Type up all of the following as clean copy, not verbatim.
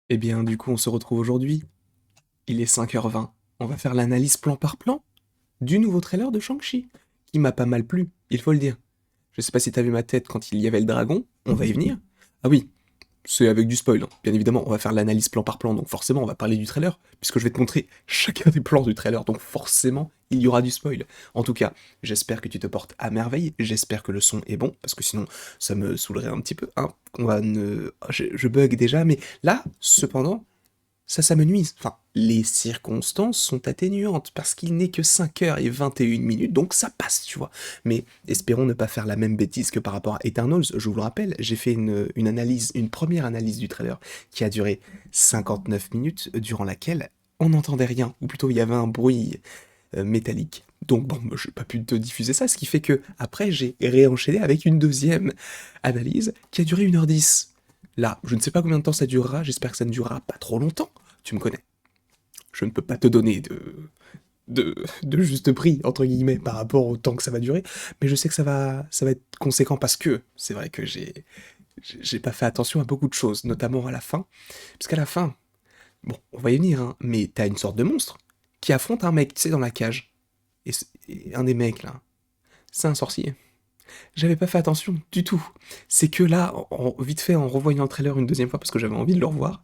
Eh bien, du coup, on se retrouve aujourd'hui. Il est 5h20. On va faire l'analyse plan par plan du nouveau trailer de Shang-Chi, qui m'a pas mal plu, il faut le dire. Je sais pas si t'as vu ma tête quand il y avait le dragon, on va y venir. Ah oui, c'est avec du spoil, hein. Bien évidemment, on va faire l'analyse plan par plan, donc forcément on va parler du trailer, puisque je vais te montrer chacun des plans du trailer, donc forcément il y aura du spoil. En tout cas, j'espère que tu te portes à merveille, j'espère que le son est bon, parce que sinon ça me saoulerait un petit peu, hein. On va ne... je bug déjà, mais là, cependant, ça me nuise. Enfin, les circonstances sont atténuantes parce qu'il n'est que 5h21 minutes, donc ça passe, tu vois. Mais espérons ne pas faire la même bêtise que par rapport à Eternals. Je vous le rappelle, j'ai fait une analyse, une première analyse du trailer qui a duré 59 minutes, durant laquelle on n'entendait rien, ou plutôt il y avait un bruit métallique. Donc bon, je n'ai pas pu te diffuser ça, ce qui fait que après j'ai réenchaîné avec une deuxième analyse qui a duré 1h10. Là, je ne sais pas combien de temps ça durera, j'espère que ça ne durera pas trop longtemps. Tu me connais. Je ne peux pas te donner de juste prix, entre guillemets, par rapport au temps que ça va durer, mais je sais que ça va être conséquent parce que c'est vrai que j'ai pas fait attention à beaucoup de choses, notamment à la fin. Parce qu'à la fin, bon, on va y venir, hein, mais t'as une sorte de monstre qui affronte un mec, tu sais, dans la cage. Et un des mecs, là, c'est un sorcier. J'avais pas fait attention du tout. C'est que là, vite fait, en revoyant le trailer une deuxième fois, parce que j'avais envie de le revoir,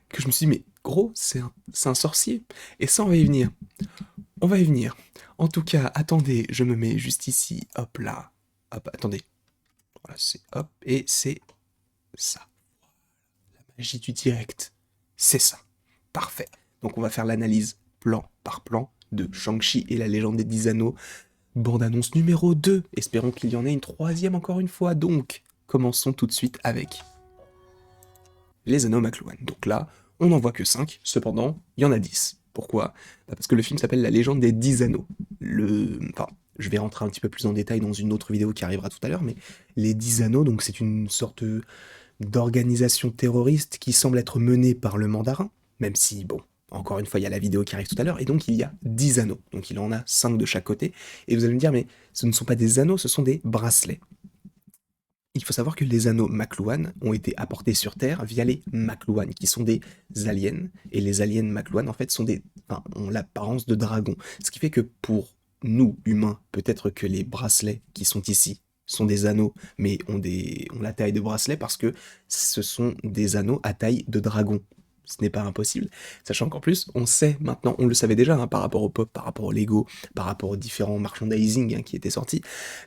que je me suis dit, mais gros, c'est un sorcier. Et ça, on va y venir. On va y venir. En tout cas, attendez, je me mets juste ici, hop là. Hop, attendez. Voilà, c'est hop, et c'est ça. Magie du direct. C'est ça. Parfait. Donc on va faire l'analyse plan par plan de Shang-Chi et la légende des 10 anneaux. Bande-annonce numéro 2. Espérons qu'il y en ait une troisième encore une fois. Donc, commençons tout de suite avec les anneaux McLuhan. Donc là, on n'en voit que 5, cependant, il y en a 10. Pourquoi? Parce que le film s'appelle La légende des 10 anneaux. Enfin, je vais rentrer un petit peu plus en détail dans une autre vidéo qui arrivera tout à l'heure, mais les 10 anneaux, donc c'est une sorte d'organisation terroriste qui semble être menée par le mandarin, même si, bon, encore une fois, il y a la vidéo qui arrive tout à l'heure, et donc il y a 10 anneaux. Donc il en a 5 de chaque côté, et vous allez me dire, mais ce ne sont pas des anneaux, ce sont des bracelets. Il faut savoir que les anneaux McLuhan ont été apportés sur Terre via les McLuhan, qui sont des aliens. Et les aliens McLuhan, en fait, ont l'apparence de dragons. Ce qui fait que pour nous, humains, peut-être que les bracelets qui sont ici sont des anneaux, mais ont la taille de bracelets parce que ce sont des anneaux à taille de dragon. Ce n'est pas impossible. Sachant qu'en plus, on sait maintenant, on le savait déjà, hein, par rapport au pop, par rapport au Lego, par rapport aux différents merchandising, hein, qui étaient sortis,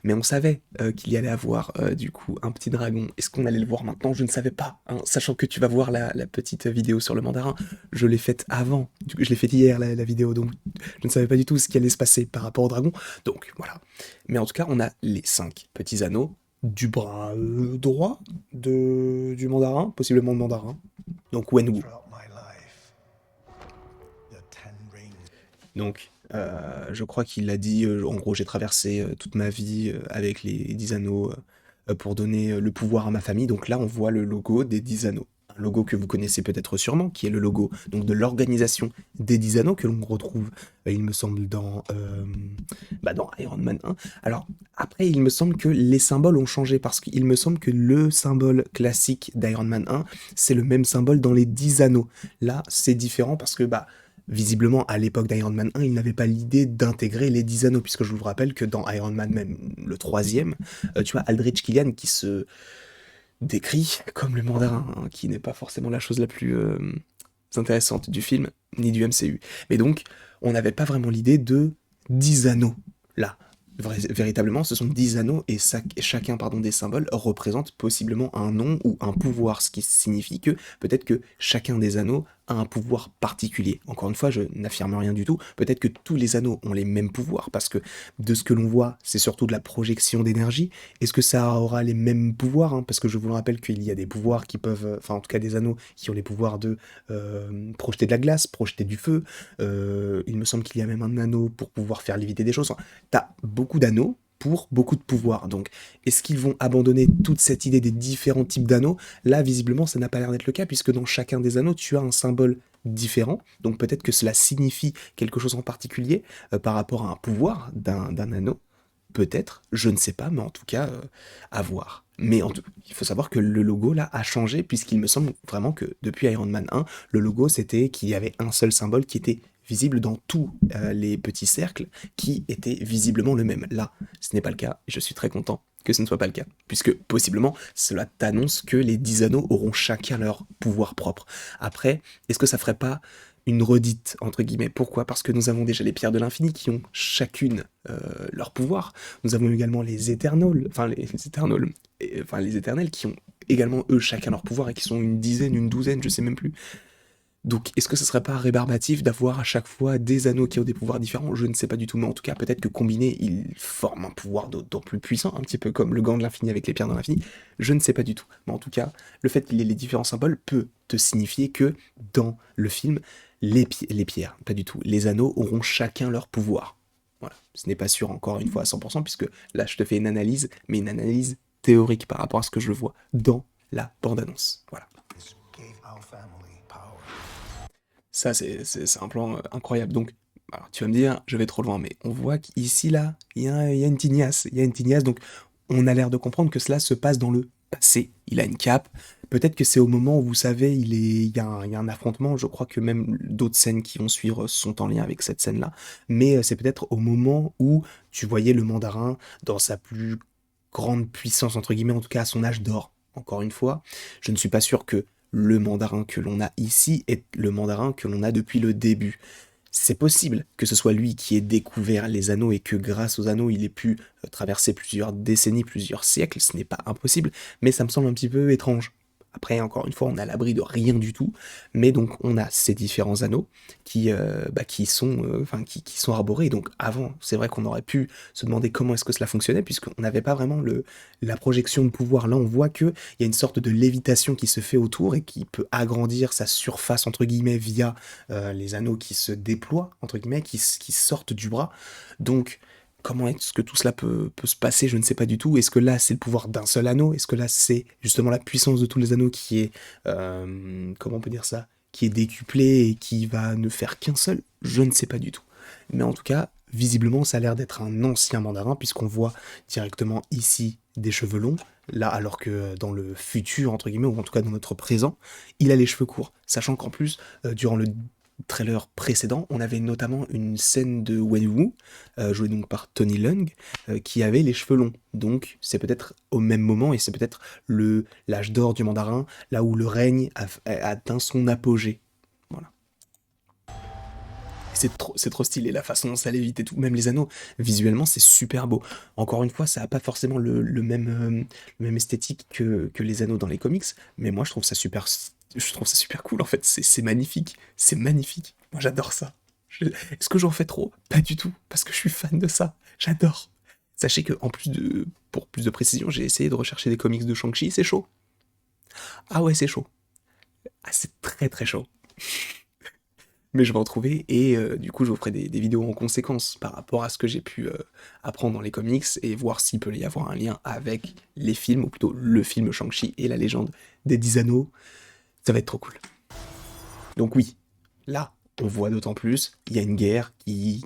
mais on savait qu'il y allait avoir du coup un petit dragon. Est-ce qu'on allait le voir maintenant? Je ne savais pas, hein. Sachant que tu vas voir la petite vidéo sur le mandarin, je l'ai faite avant, du coup, je l'ai faite hier la vidéo, donc je ne savais pas du tout ce qui allait se passer par rapport au dragon. Donc voilà. Mais en tout cas, on a les 5 petits anneaux du bras droit du mandarin, possiblement le mandarin, donc Wenwu. Donc, je crois qu'il a dit, en gros, j'ai traversé toute ma vie avec les 10 anneaux pour donner le pouvoir à ma famille. Donc là, on voit le logo des 10 anneaux. Un logo que vous connaissez peut-être sûrement, qui est le logo donc, de l'organisation des 10 anneaux que l'on retrouve, il me semble, dans Iron Man 1. Alors, après, il me semble que les symboles ont changé parce qu'il me semble que le symbole classique d'Iron Man 1, c'est le même symbole dans les 10 anneaux. Là, c'est différent parce que, visiblement, à l'époque d'Iron Man 1, il n'avait pas l'idée d'intégrer les 10 anneaux, puisque je vous rappelle que dans Iron Man, même le troisième, tu vois Aldrich Killian qui se décrit comme le mandarin, hein, qui n'est pas forcément la chose la plus intéressante du film, ni du MCU. Mais donc, on n'avait pas vraiment l'idée de 10 anneaux, là. Véritablement, ce sont 10 anneaux et chacun des symboles représente possiblement un nom ou un pouvoir, ce qui signifie que peut-être que chacun des anneaux a un pouvoir particulier. Encore une fois, je n'affirme rien du tout. Peut-être que tous les anneaux ont les mêmes pouvoirs parce que de ce que l'on voit, c'est surtout de la projection d'énergie. Est-ce que ça aura les mêmes pouvoirs, hein? Parce que je vous le rappelle qu'il y a des pouvoirs qui peuvent, enfin en tout cas des anneaux qui ont les pouvoirs de projeter de la glace, projeter du feu. Il me semble qu'il y a même un anneau pour pouvoir faire léviter des choses. Enfin, t'as beaucoup d'anneaux pour beaucoup de pouvoirs. Donc, est-ce qu'ils vont abandonner toute cette idée des différents types d'anneaux? Là, visiblement, ça n'a pas l'air d'être le cas, puisque dans chacun des anneaux, tu as un symbole différent. Donc, peut-être que cela signifie quelque chose en particulier par rapport à un pouvoir d'un anneau. Peut-être, je ne sais pas, mais en tout cas, à voir. Mais il faut savoir que le logo là a changé puisqu'il me semble vraiment que depuis Iron Man 1, le logo c'était qu'il y avait un seul symbole qui était visible dans tous les petits cercles qui étaient visiblement le même. Là, ce n'est pas le cas et je suis très content que ce ne soit pas le cas, puisque possiblement cela t'annonce que les 10 anneaux auront chacun leur pouvoir propre. Après, est-ce que ça ferait pas une redite, entre guillemets? Pourquoi? Parce que nous avons déjà les pierres de l'infini qui ont chacune leur pouvoir. Nous avons également les éternels, enfin les éternels qui ont également eux chacun leur pouvoir et qui sont une dizaine, une douzaine, je sais même plus. Donc, est-ce que ce serait pas rébarbatif d'avoir à chaque fois des anneaux qui ont des pouvoirs différents? Je ne sais pas du tout, mais en tout cas, peut-être que combinés, ils forment un pouvoir d'autant plus puissant, un petit peu comme le gant de l'infini avec les pierres de l'infini. Je ne sais pas du tout. Mais en tout cas, le fait qu'il ait les différents symboles peut te signifier que dans le film, les pierres, pas du tout, les anneaux auront chacun leur pouvoir. Voilà. Ce n'est pas sûr encore une fois à 100%, puisque là, je te fais une analyse, mais une analyse théorique par rapport à ce que je vois dans la bande-annonce. Voilà. Ça, c'est un plan incroyable. Donc, alors, tu vas me dire, je vais trop loin, mais on voit qu'ici, là, il y a une tignasse. Il y a une tignasse, donc on a l'air de comprendre que cela se passe dans le passé. Il a une cape. Peut-être que c'est au moment où, vous savez, il y a un affrontement. Je crois que même d'autres scènes qui vont suivre sont en lien avec cette scène-là. Mais c'est peut-être au moment où tu voyais le mandarin dans sa plus grande puissance, entre guillemets, en tout cas à son âge d'or. Encore une fois, je ne suis pas sûr que le mandarin que l'on a ici est le mandarin que l'on a depuis le début. C'est possible que ce soit lui qui ait découvert les anneaux et que grâce aux anneaux il ait pu traverser plusieurs décennies, plusieurs siècles, ce n'est pas impossible, mais ça me semble un petit peu étrange. Après, encore une fois, on est à l'abri de rien du tout, mais donc on a ces différents anneaux qui sont arborés. Donc avant, c'est vrai qu'on aurait pu se demander comment est-ce que cela fonctionnait, puisqu'on n'avait pas vraiment la projection de pouvoir. Là, on voit qu'il y a une sorte de lévitation qui se fait autour et qui peut agrandir sa surface, entre guillemets, via les anneaux qui se déploient, entre guillemets, qui sortent du bras. Donc, comment est-ce que tout cela peut se passer? Je ne sais pas du tout. Est-ce que là, c'est le pouvoir d'un seul anneau? Est-ce que là, c'est justement la puissance de tous les anneaux qui est, comment on peut dire ça? Qui est décuplée et qui va ne faire qu'un seul? Je ne sais pas du tout. Mais en tout cas, visiblement, ça a l'air d'être un ancien mandarin, puisqu'on voit directement ici des cheveux longs, là, alors que dans le futur, entre guillemets, ou en tout cas dans notre présent, il a les cheveux courts. Sachant qu'en plus, durant le trailer précédent, on avait notamment une scène de Wenwu, jouée donc par Tony Leung, qui avait les cheveux longs. Donc c'est peut-être au même moment, et c'est peut-être l'âge d'or du mandarin, là où le règne a atteint son apogée. Voilà. C'est trop stylé, la façon dont ça lévite et tout, même les anneaux, visuellement c'est super beau. Encore une fois, ça n'a pas forcément le même esthétique que les anneaux dans les comics, mais moi je trouve ça super cool en fait, c'est magnifique, c'est magnifique. Moi j'adore ça. Est-ce que j'en fais trop? Pas du tout, parce que je suis fan de ça, j'adore. Sachez que pour plus de précision, j'ai essayé de rechercher des comics de Shang-Chi, c'est chaud. Ah ouais, c'est chaud. Ah, c'est très très chaud. Mais je vais en trouver et du coup je vous ferai des vidéos en conséquence par rapport à ce que j'ai pu apprendre dans les comics et voir s'il peut y avoir un lien avec les films, ou plutôt le film Shang-Chi et la légende des 10 anneaux. Ça va être trop cool. Donc oui, là, on voit d'autant plus, il y a une guerre qui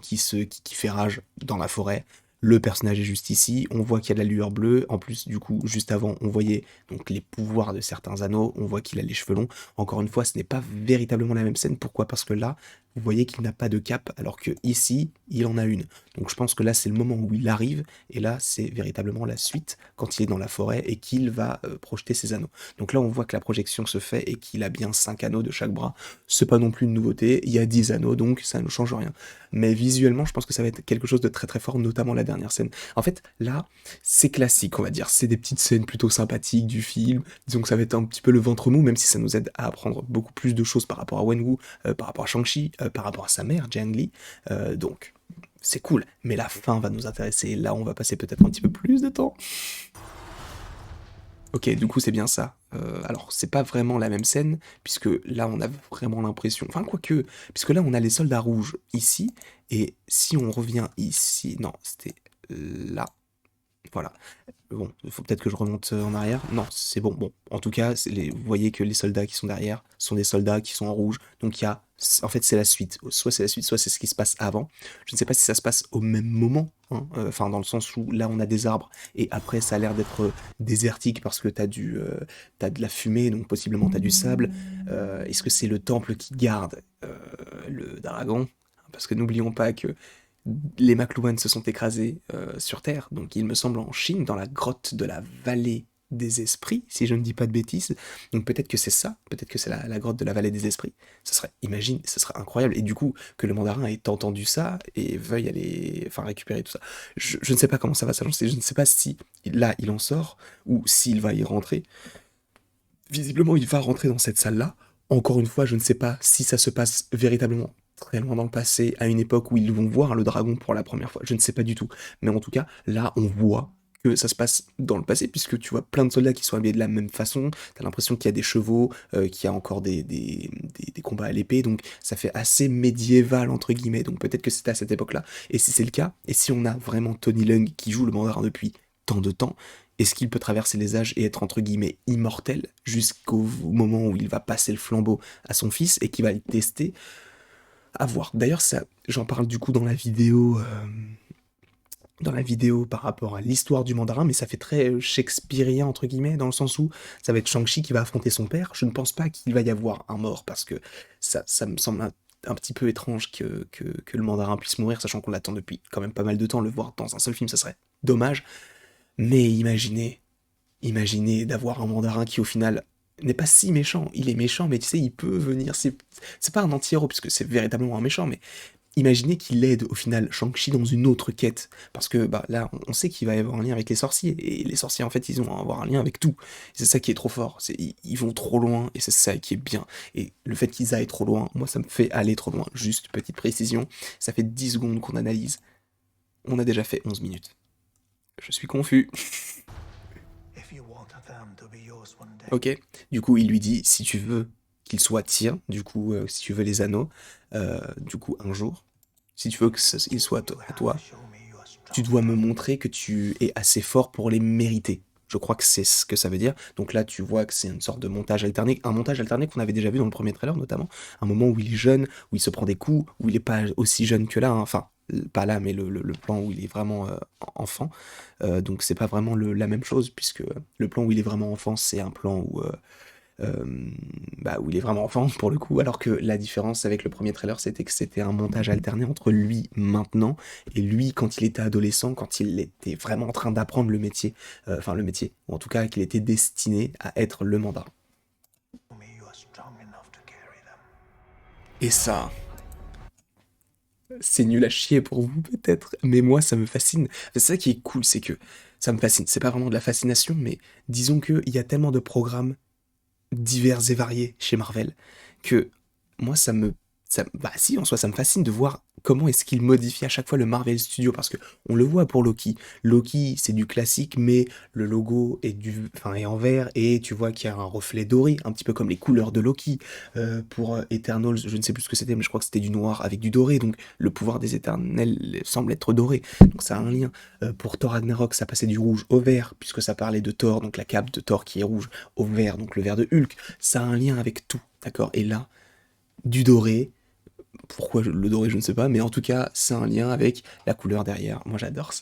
fait rage dans la forêt. Le personnage est juste ici, on voit qu'il y a de la lueur bleue. En plus, du coup, juste avant, on voyait donc les pouvoirs de certains anneaux, on voit qu'il a les cheveux longs. Encore une fois, ce n'est pas véritablement la même scène. Pourquoi? Parce que là, vous voyez qu'il n'a pas de cape, alors que ici, il en a une. Donc je pense que là, c'est le moment où il arrive, et là, c'est véritablement la suite, quand il est dans la forêt et qu'il va projeter ses anneaux. Donc là, on voit que la projection se fait et qu'il a bien 5 anneaux de chaque bras. C'est pas non plus une nouveauté, il y a 10 anneaux, donc ça ne change rien. Mais visuellement, je pense que ça va être quelque chose de très très fort, notamment la dernière scène. En fait, là, c'est classique, on va dire. C'est des petites scènes plutôt sympathiques du film. Disons que ça va être un petit peu le ventre mou, même si ça nous aide à apprendre beaucoup plus de choses par rapport à Wenwu, par rapport à Shang-Chi, par rapport à sa mère, Jiang Li. Donc, c'est cool. Mais la fin va nous intéresser. Là, on va passer peut-être un petit peu plus de temps. Ok, du coup, c'est bien ça. Alors, c'est pas vraiment la même scène, puisque là, on a vraiment l'impression. Enfin, quoique, puisque là, on a les soldats rouges ici, et si on revient ici. Non, c'était là. Voilà. Bon, il faut peut-être que je remonte en arrière. Non, c'est bon. Bon, en tout cas, vous voyez que les soldats qui sont derrière sont des soldats qui sont en rouge. Donc il y a En fait, c'est la suite. Soit c'est la suite, soit c'est ce qui se passe avant. Je ne sais pas si ça se passe au même moment, hein, enfin dans le sens où là on a des arbres et après ça a l'air d'être désertique parce que t'as de la fumée, donc possiblement t'as du sable. Est-ce que c'est le temple qui garde le dragon? Parce que n'oublions pas que les McLuhan se sont écrasés sur Terre, donc il me semble en Chine, dans la grotte de la vallée des esprits, si je ne dis pas de bêtises. Donc peut-être que c'est ça, peut-être que c'est la grotte de la vallée des esprits. Ce serait, imagine, ce serait incroyable. Et du coup, que le mandarin ait entendu ça et veuille aller, enfin récupérer tout ça. Je ne sais pas comment ça va s'agencer, je ne sais pas si là il en sort ou s'il va y rentrer. Visiblement, il va rentrer dans cette salle-là. Encore une fois, je ne sais pas si ça se passe véritablement très loin dans le passé, à une époque où ils vont voir le dragon pour la première fois. Je ne sais pas du tout. Mais en tout cas, là, on voit que ça se passe dans le passé, puisque tu vois plein de soldats qui sont habillés de la même façon. T'as l'impression qu'il y a des chevaux, qu'il y a encore des combats à l'épée. Donc ça fait assez médiéval, entre guillemets. Donc peut-être que c'était à cette époque-là. Et si c'est le cas, et si on a vraiment Tony Leung qui joue le mandarin depuis tant de temps, est-ce qu'il peut traverser les âges et être entre guillemets immortel jusqu'au moment où il va passer le flambeau à son fils et qu'il va le tester? À voir. D'ailleurs, ça, j'en parle du coup dans la vidéo par rapport à l'histoire du mandarin, mais ça fait très shakespearien entre guillemets, dans le sens où ça va être Shang-Chi qui va affronter son père. Je ne pense pas qu'il va y avoir un mort parce que ça me semble un petit peu étrange que le mandarin puisse mourir, sachant qu'on l'attend depuis quand même pas mal de temps. Le voir dans un seul film, ça serait dommage. Mais imaginez d'avoir un mandarin qui au final n'est pas si méchant. Il est méchant, mais tu sais, il peut venir. C'est pas un anti-héros, puisque c'est véritablement un méchant, mais imaginez qu'il aide au final Shang-Chi dans une autre quête. Parce que bah, là, on sait qu'il va y avoir un lien avec les sorciers. Et les sorciers, en fait, ils vont avoir un lien avec tout. C'est ça qui est trop fort. Ils vont trop loin, et c'est ça qui est bien. Et le fait qu'ils aillent trop loin, moi, ça me fait aller trop loin. Juste petite précision, ça fait 10 secondes qu'on analyse. On a déjà fait 11 minutes. Je suis confus. Ok, du coup il lui dit si tu veux qu'il soit tien, du coup si tu veux les anneaux, du coup un jour, si tu veux que il soit à toi, tu dois me montrer que tu es assez fort pour les mériter. Je crois que c'est ce que ça veut dire. Donc là, tu vois que c'est une sorte de montage alterné, un montage alterné qu'on avait déjà vu dans le premier trailer notamment, un moment où il est jeune, où il se prend des coups, où il est pas aussi jeune que là, hein. Enfin pas là, mais le plan où il est vraiment enfant. Donc c'est pas vraiment la même chose, puisque le plan où il est vraiment enfant, c'est un plan euh, où il est vraiment enfant pour le coup, alors que la différence avec le premier trailer, c'était que c'était un montage alterné entre lui maintenant et lui quand il était adolescent, quand il était vraiment en train d'apprendre le métier, enfin le métier, ou en tout cas qu'il était destiné à être le mandarin. Et ça, c'est nul à chier pour vous peut-être, mais moi ça me fascine. C'est ça qui est cool, c'est que ça me fascine. C'est pas vraiment de la fascination, mais disons qu'il y a tellement de programmes divers et variés chez Marvel que moi bah si en soi ça me fascine de voir comment est-ce qu'il modifie à chaque fois le Marvel Studio parce que on le voit pour Loki. Loki c'est du classique mais le logo est en vert et tu vois qu'il y a un reflet doré un petit peu comme les couleurs de Loki. Pour Eternals je ne sais plus ce que c'était mais je crois que c'était du noir avec du doré donc le pouvoir des Éternels semble être doré donc ça a un lien. Pour Thor Ragnarok ça passait du rouge au vert puisque ça parlait de Thor donc la cape de Thor qui est rouge au vert donc le vert de Hulk ça a un lien avec tout d'accord et là du doré. Pourquoi le doré, je ne sais pas, mais en tout cas, c'est un lien avec la couleur derrière. Moi, j'adore,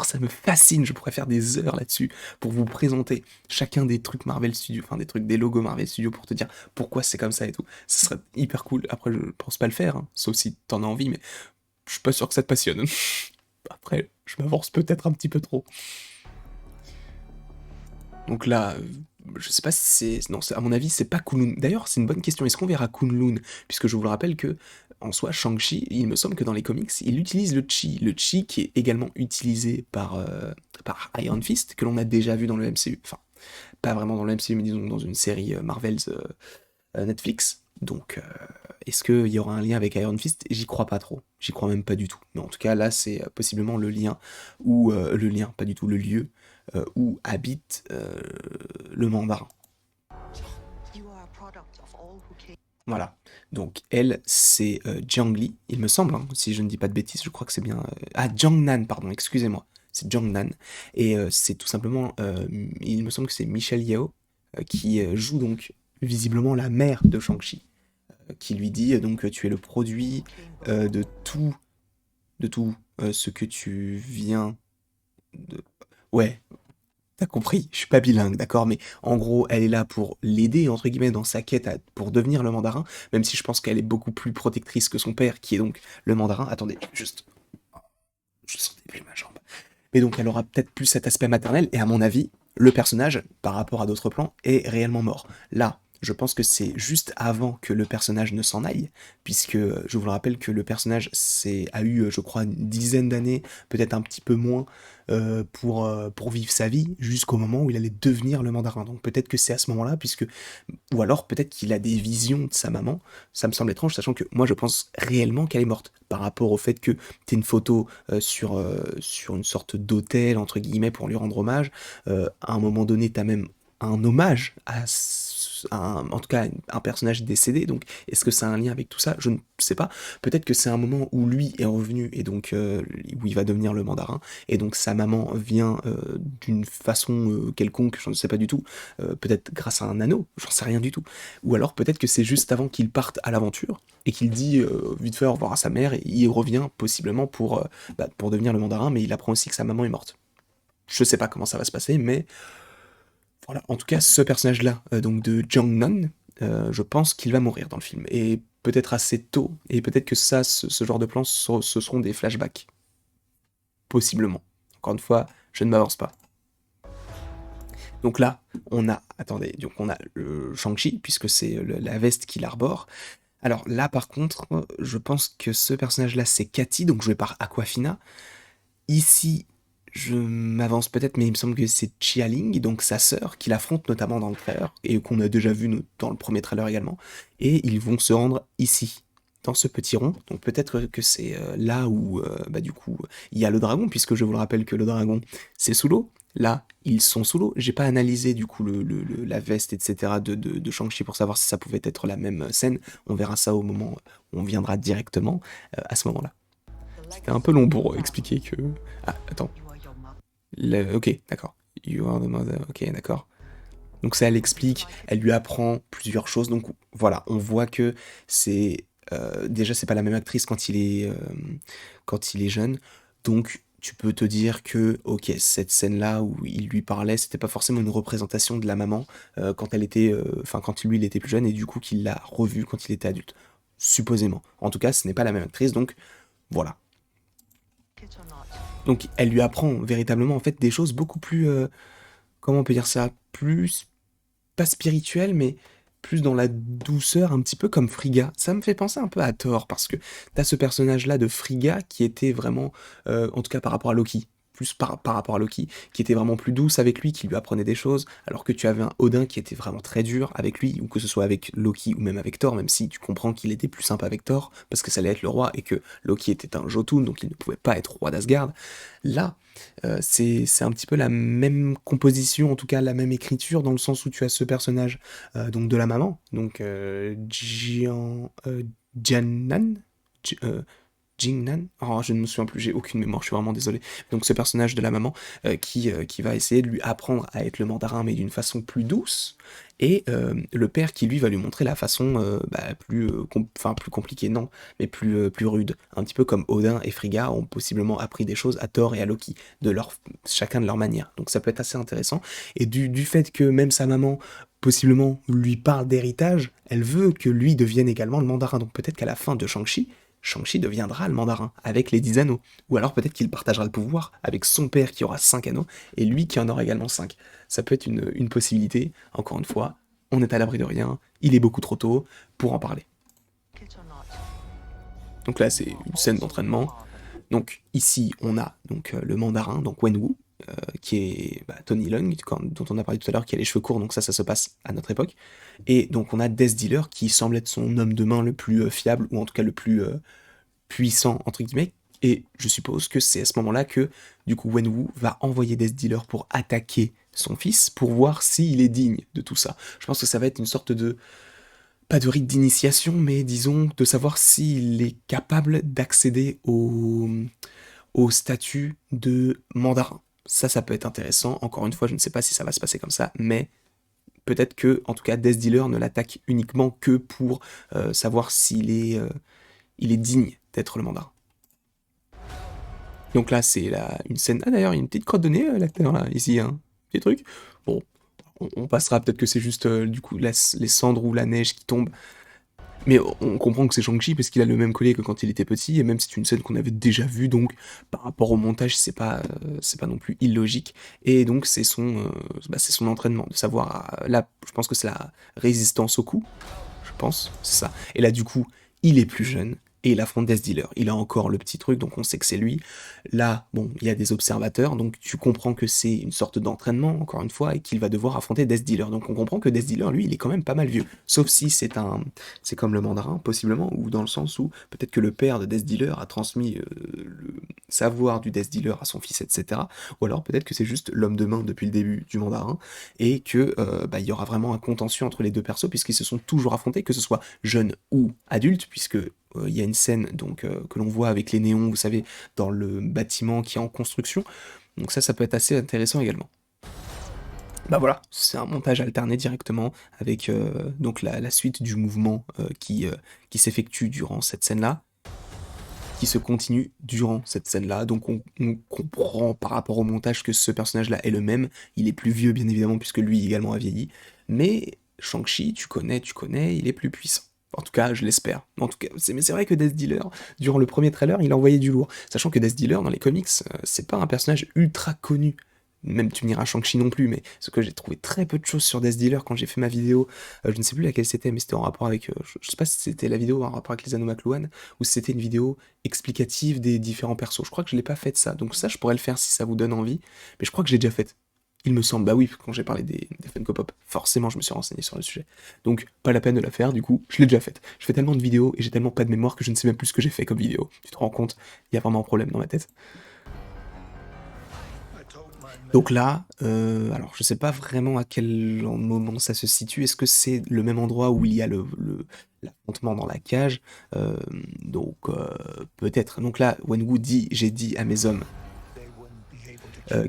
ça me fascine. Je pourrais faire des heures là-dessus pour vous présenter chacun des trucs Marvel Studios, enfin des logos Marvel Studios pour te dire pourquoi c'est comme ça et tout. Ce serait hyper cool. Après, je pense pas le faire, hein, sauf si t'en as envie, mais je suis pas sûr que ça te passionne. Après, je m'avance peut-être un petit peu trop. Donc là, je sais pas si c'est. Non, à mon avis, c'est pas Kunlun. D'ailleurs, c'est une bonne question. Est-ce qu'on verra Kunlun? Puisque je vous le rappelle que, en soi, Shang-Chi, il me semble que dans les comics, il utilise le chi. Le chi qui est également utilisé par Iron Fist, que l'on a déjà vu dans le MCU. Enfin, pas vraiment dans le MCU, mais disons dans une série Marvel's Netflix. Donc, est-ce qu'il y aura un lien avec Iron Fist? J'y crois pas trop. J'y crois même pas du tout. Mais en tout cas, là, c'est possiblement le lien, ou le lien, pas du tout le lieu, où habite le mandarin. Voilà. Donc, elle, c'est Jiang Li, il me semble, hein, si je ne dis pas de bêtises, je crois que c'est bien. Ah, Jiang Nan, pardon, excusez-moi. C'est Jiang Nan. Et c'est tout simplement, il me semble que c'est Michelle Yeoh qui joue donc visiblement la mère de Shang-Chi. qui lui dit donc tu es le produit de tout, ce que tu viens de... Ouais, t'as compris, je suis pas bilingue, d'accord, mais en gros, elle est là pour l'aider, entre guillemets, dans sa quête pour devenir le mandarin, même si je pense qu'elle est beaucoup plus protectrice que son père, qui est donc le mandarin. Attendez, juste, je sentais plus ma jambe. Mais donc elle aura peut-être plus cet aspect maternel, et à mon avis, le personnage, par rapport à d'autres plans, est réellement mort. Là, je pense que c'est juste avant que le personnage ne s'en aille, puisque je vous le rappelle que le personnage a eu, je crois, une dizaine d'années, peut-être un petit peu moins, pour vivre sa vie, jusqu'au moment où il allait devenir le mandarin. Donc peut-être que c'est à ce moment-là, puisque ou alors peut-être qu'il a des visions de sa maman. Ça me semble étrange, sachant que moi je pense réellement qu'elle est morte. Par rapport au fait que t'aies une photo sur une sorte d'autel, entre guillemets, pour lui rendre hommage. À un moment donné, t'as même un hommage en tout cas un personnage décédé. Donc est-ce que ça a un lien avec tout ça? Je ne sais pas. Peut-être que c'est un moment où lui est revenu et donc où il va devenir le mandarin. Et donc sa maman vient d'une façon quelconque, je ne sais pas du tout, peut-être grâce à un anneau, j'en sais rien du tout. Ou alors peut-être que c'est juste avant qu'il parte à l'aventure et qu'il dit vite fait au revoir à sa mère et il revient possiblement pour devenir le mandarin, mais il apprend aussi que sa maman est morte. Je sais pas comment ça va se passer, mais voilà. En tout cas, ce personnage-là, donc de Jang Non, je pense qu'il va mourir dans le film. Et peut-être assez tôt. Et peut-être que ça, ce genre de plans, ce seront des flashbacks. Possiblement. Encore une fois, je ne m'avance pas. Donc là, on a, attendez, donc on a le Shang-Chi, puisque c'est la veste qu'il arbore. Alors là, par contre, je pense que ce personnage-là, c'est Cathy, donc joué par Aquafina. Ici, je m'avance peut-être, mais il me semble que c'est Chia Ling, donc sa sœur, qui l'affronte notamment dans le trailer, et qu'on a déjà vu dans le premier trailer également. Et ils vont se rendre ici, dans ce petit rond. Donc peut-être que c'est là où, du coup, il y a le dragon, puisque je vous le rappelle que le dragon, c'est sous l'eau. Là, ils sont sous l'eau. J'ai pas analysé du coup la veste, etc. de Shang-Chi pour savoir si ça pouvait être la même scène. On verra ça au moment où on viendra directement à ce moment-là. C'était un peu long pour expliquer que... Ah, attends. Ok, d'accord. You are the mother. Ok, d'accord. Donc ça, elle explique, elle lui apprend plusieurs choses. Donc voilà, on voit que c'est... déjà, c'est pas la même actrice quand il est jeune. Donc tu peux te dire que, ok, cette scène-là où il lui parlait, c'était pas forcément une représentation de la maman quand elle était... Enfin, quand lui, il était plus jeune et du coup qu'il l'a revue quand il était adulte. Supposément. En tout cas, ce n'est pas la même actrice, donc voilà. Donc elle lui apprend véritablement en fait des choses beaucoup plus, comment on peut dire ça, plus pas spirituelles, mais plus dans la douceur, un petit peu comme Frigga. Ça me fait penser un peu à Thor parce que t'as ce personnage-là de Frigga qui était vraiment, en tout cas par rapport à Loki. Plus par rapport à Loki, qui était vraiment plus douce avec lui, qui lui apprenait des choses, alors que tu avais un Odin qui était vraiment très dur avec lui, ou que ce soit avec Loki ou même avec Thor, même si tu comprends qu'il était plus sympa avec Thor, parce que ça allait être le roi, et que Loki était un Jotun, donc il ne pouvait pas être roi d'Asgard. Là, c'est un petit peu la même composition, en tout cas la même écriture, dans le sens où tu as ce personnage donc de la maman, donc Jianan, Ji- euh, Jingnan, oh, je ne me souviens plus, j'ai aucune mémoire, je suis vraiment désolé. Donc ce personnage de la maman qui va essayer de lui apprendre à être le mandarin, mais d'une façon plus douce, et le père qui lui va lui montrer la façon enfin plus compliquée, non, mais plus rude. Un petit peu comme Odin et Frigga ont possiblement appris des choses à Thor et à Loki, chacun de leur manière. Donc ça peut être assez intéressant. Et du fait que même sa maman possiblement lui parle d'héritage, elle veut que lui devienne également le mandarin. Donc peut-être qu'à la fin de Shang-Chi deviendra le mandarin avec les 10 anneaux. Ou alors peut-être qu'il partagera le pouvoir avec son père qui aura 5 anneaux et lui qui en aura également 5. Ça peut être une possibilité, encore une fois, on est à l'abri de rien, il est beaucoup trop tôt pour en parler. Donc là c'est une scène d'entraînement. Donc ici on a donc le mandarin, donc Wenwu, qui est Tony Leung, dont on a parlé tout à l'heure, qui a les cheveux courts, donc ça se passe à notre époque. Et donc on a Death Dealer, qui semble être son homme de main le plus fiable, ou en tout cas le plus puissant, entre guillemets, et je suppose que c'est à ce moment-là que, du coup, Wenwu va envoyer Death Dealer pour attaquer son fils, pour voir s'il est digne de tout ça. Je pense que ça va être une sorte de, pas de rite d'initiation, mais disons, de savoir s'il est capable d'accéder au statut de mandarin. Ça peut être intéressant. Encore une fois, je ne sais pas si ça va se passer comme ça, mais peut-être que, en tout cas, Death Dealer ne l'attaque uniquement que pour savoir s'il est, il est digne d'être le mandarin. Donc là, c'est une scène... Ah d'ailleurs, il y a une petite crotte de nez, l'acteur, là, ici, hein. Petit truc. Bon, on passera, peut-être que c'est juste, du coup, les cendres ou la neige qui tombe. Mais on comprend que c'est Shang-Chi parce qu'il a le même collier que quand il était petit, et même c'est une scène qu'on avait déjà vue, donc par rapport au montage, c'est pas non plus illogique. Et donc c'est c'est son entraînement, de savoir... Là, je pense que c'est la résistance au coup, je pense, c'est ça. Et là, du coup, il est plus jeune, et il affronte Death Dealer. Il a encore le petit truc, donc on sait que c'est lui. Là, bon, il y a des observateurs, donc tu comprends que c'est une sorte d'entraînement, encore une fois, et qu'il va devoir affronter Death Dealer. Donc on comprend que Death Dealer, lui, il est quand même pas mal vieux. Sauf si c'est comme le mandarin, possiblement, ou dans le sens où peut-être que le père de Death Dealer a transmis le savoir du Death Dealer à son fils, etc. Ou alors peut-être que c'est juste l'homme de main depuis le début du mandarin, et que il y aura vraiment un contentieux entre les deux persos, puisqu'ils se sont toujours affrontés, que ce soit jeune ou adulte, puisque il y a une scène donc que l'on voit avec les néons, vous savez, dans le bâtiment qui est en construction. Donc ça peut être assez intéressant également. Bah voilà, c'est un montage alterné directement avec donc la suite du mouvement qui s'effectue durant cette scène-là, qui se continue durant cette scène-là. Donc on comprend par rapport au montage que ce personnage-là est le même. Il est plus vieux bien évidemment puisque lui également a vieilli. Mais Shang-Chi, tu connais, il est plus puissant. En tout cas, je l'espère. En tout cas, mais c'est vrai que Death Dealer, durant le premier trailer, il a envoyé du lourd. Sachant que Death Dealer, dans les comics, c'est pas un personnage ultra connu. Même tu me diras Shang-Chi non plus, mais ce que j'ai trouvé très peu de choses sur Death Dealer quand j'ai fait ma vidéo, je ne sais plus laquelle c'était, mais c'était en rapport avec, je sais pas si c'était la vidéo en rapport avec les Anneaux McLuhan, ou si c'était une vidéo explicative des différents persos. Je crois que je l'ai pas faite ça, donc ça je pourrais le faire si ça vous donne envie, mais je crois que je l'ai déjà faite. Il me semble, bah oui, quand j'ai parlé des Funko Pop, forcément je me suis renseigné sur le sujet. Donc pas la peine de la faire, du coup, je l'ai déjà faite. Je fais tellement de vidéos et j'ai tellement pas de mémoire que je ne sais même plus ce que j'ai fait comme vidéo. Tu te rends compte, il y a vraiment un problème dans ma tête. Donc là, alors je sais pas vraiment à quel moment ça se situe. Est-ce que c'est le même endroit où il y a l'affrontement dans la cage? Donc peut-être. Donc là, Wenwu dit, j'ai dit à mes hommes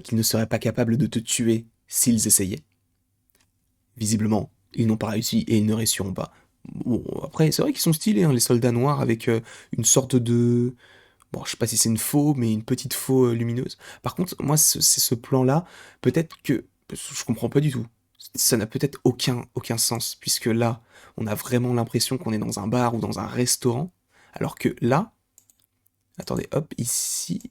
qu'ils ne seraient pas capables de te tuer s'ils essayaient. Visiblement, ils n'ont pas réussi et ils ne réussiront pas. Bon, après, c'est vrai qu'ils sont stylés, hein, les soldats noirs, avec une sorte de... Bon, je sais pas si c'est une faux, mais une petite faux lumineuse. Par contre, moi, c'est ce plan-là, peut-être que... Je comprends pas du tout. Ça n'a peut-être aucun sens, puisque là, on a vraiment l'impression qu'on est dans un bar ou dans un restaurant, alors que là... Attendez, hop, ici...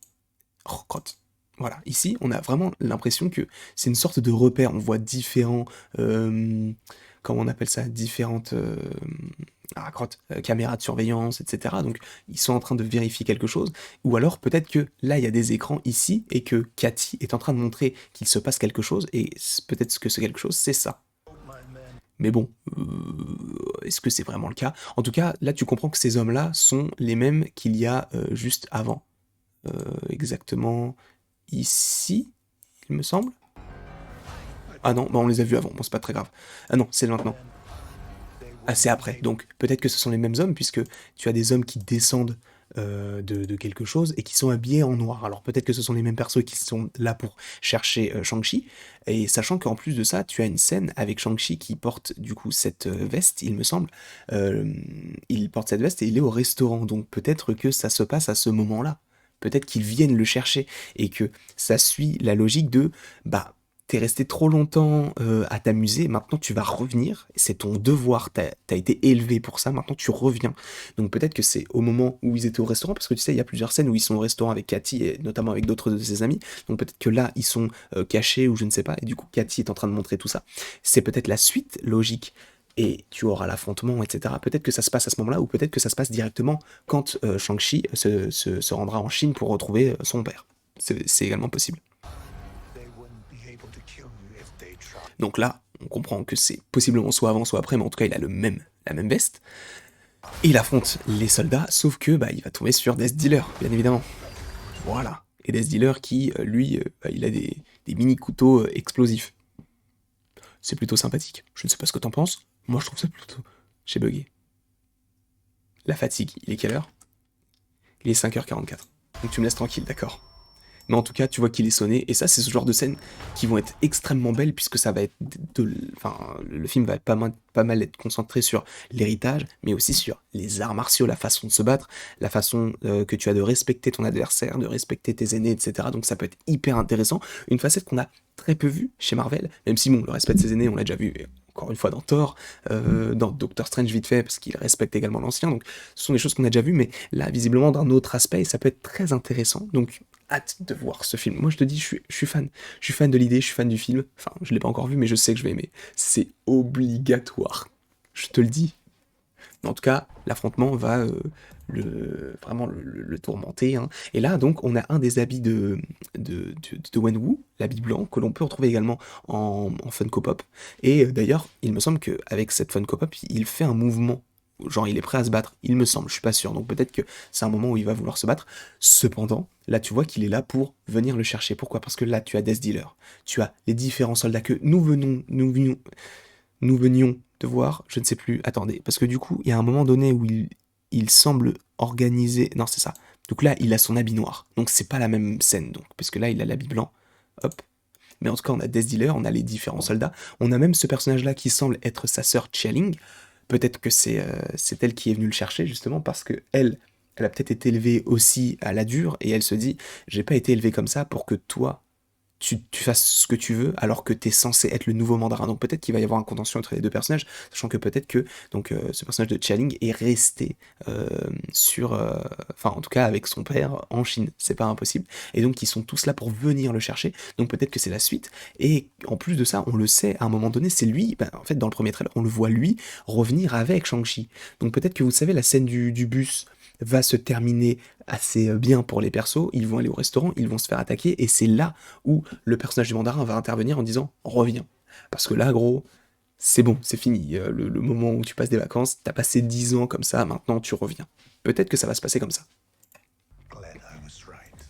Oh, crotte. Voilà, ici, on a vraiment l'impression que c'est une sorte de repère. On voit différents... comment on appelle ça? Différentes... crotte, caméras de surveillance, etc. Donc, ils sont en train de vérifier quelque chose. Ou alors, peut-être que là, il y a des écrans ici, et que Cathy est en train de montrer qu'il se passe quelque chose, et peut-être que ce quelque chose, c'est ça. Mais bon, est-ce que c'est vraiment le cas? En tout cas, là, tu comprends que ces hommes-là sont les mêmes qu'il y a juste avant. Exactement ici, il me semble. Ah non, bah on les a vus avant, bon c'est pas très grave. Ah non, c'est maintenant. Ah c'est après, donc peut-être que ce sont les mêmes hommes, puisque tu as des hommes qui descendent de quelque chose et qui sont habillés en noir. Alors peut-être que ce sont les mêmes persos qui sont là pour chercher Shang-Chi, et sachant qu'en plus de ça, tu as une scène avec Shang-Chi qui porte du coup cette veste, il me semble. Il porte cette veste et il est au restaurant, donc peut-être que ça se passe à ce moment-là. Peut-être qu'ils viennent le chercher et que ça suit la logique de bah t'es resté trop longtemps à t'amuser, maintenant tu vas revenir, c'est ton devoir, t'as été élevé pour ça, maintenant tu reviens. Donc peut-être que c'est au moment où ils étaient au restaurant, parce que tu sais, il y a plusieurs scènes où ils sont au restaurant avec Cathy, et notamment avec d'autres de ses amis, donc peut-être que là, ils sont cachés, ou je ne sais pas, et du coup, Cathy est en train de montrer tout ça. C'est peut-être la suite logique, et tu auras l'affrontement, etc. Peut-être que ça se passe à ce moment-là, ou peut-être que ça se passe directement quand Shang-Chi se rendra en Chine pour retrouver son père. C'est également possible. Donc là, on comprend que c'est possiblement soit avant, soit après, mais en tout cas, il a la même veste. Et il affronte les soldats, sauf que bah, il va tomber sur Death Dealer, bien évidemment. Voilà. Et Death Dealer qui, lui, il a des mini couteaux explosifs. C'est plutôt sympathique. Je ne sais pas ce que t'en penses. Moi, je trouve ça plutôt... J'ai bugué. La fatigue, il est quelle heure? Il est 5h44. Donc tu me laisses tranquille, d'accord. Mais en tout cas, tu vois qu'il est sonné, et ça, c'est ce genre de scènes qui vont être extrêmement belles, puisque ça va être enfin, le film va pas mal être concentré sur l'héritage, mais aussi sur les arts martiaux, la façon de se battre, la façon que tu as de respecter ton adversaire, de respecter tes aînés, etc. Donc ça peut être hyper intéressant. Une facette qu'on a très peu vue chez Marvel, même si bon, le respect de ses aînés, on l'a déjà vu encore une fois dans Thor, dans Doctor Strange vite fait, parce qu'il respecte également l'ancien, donc ce sont des choses qu'on a déjà vues, mais là, visiblement, d'un autre aspect, et ça peut être très intéressant, donc hâte de voir ce film. Moi, je te dis, je suis fan. Je suis fan de l'idée, je suis fan du film. Enfin, je l'ai pas encore vu, mais je sais que je vais aimer. C'est obligatoire. Je te le dis. En tout cas, l'affrontement va vraiment le tourmenter, hein. Et là, donc, on a un des habits de Wenwu, l'habit blanc, que l'on peut retrouver également en Funko Pop. Et d'ailleurs, il me semble qu'avec cette Funko Pop, il fait un mouvement. Genre, il est prêt à se battre, il me semble, je suis pas sûr. Donc peut-être que c'est un moment où il va vouloir se battre. Cependant, là, tu vois qu'il est là pour venir le chercher. Pourquoi? Parce que là, tu as Death Dealer. Tu as les différents soldats que nous venions de voir, je ne sais plus, attendez, parce que du coup, il y a un moment donné où il semble organiser, non c'est ça, donc là il a son habit noir, donc c'est pas la même scène, donc, parce que là il a l'habit blanc, hop, mais en tout cas on a Death Dealer, on a les différents soldats, on a même ce personnage là qui semble être sa sœur Chialing, peut-être que c'est elle qui est venue le chercher justement, parce que elle a peut-être été élevée aussi à la dure, et elle se dit, j'ai pas été élevée comme ça pour que toi, tu fasses ce que tu veux alors que t'es censé être le nouveau mandarin. Donc peut-être qu'il va y avoir un contention entre les deux personnages, sachant que peut-être que donc ce personnage de Chialing est resté enfin en tout cas avec son père en Chine, c'est pas impossible. Et donc ils sont tous là pour venir le chercher. Donc peut-être que c'est la suite. Et en plus de ça, on le sait, à un moment donné, c'est lui. Ben, en fait, dans le premier trailer, on le voit lui revenir avec Shang-Chi. Donc peut-être que vous savez la scène du bus va se terminer assez bien pour les persos, ils vont aller au restaurant, ils vont se faire attaquer, et c'est là où le personnage du mandarin va intervenir en disant reviens. Parce que là, gros, c'est bon, c'est fini. Le moment où tu passes des vacances, t'as passé 10 ans comme ça, maintenant tu reviens. Peut-être que ça va se passer comme ça.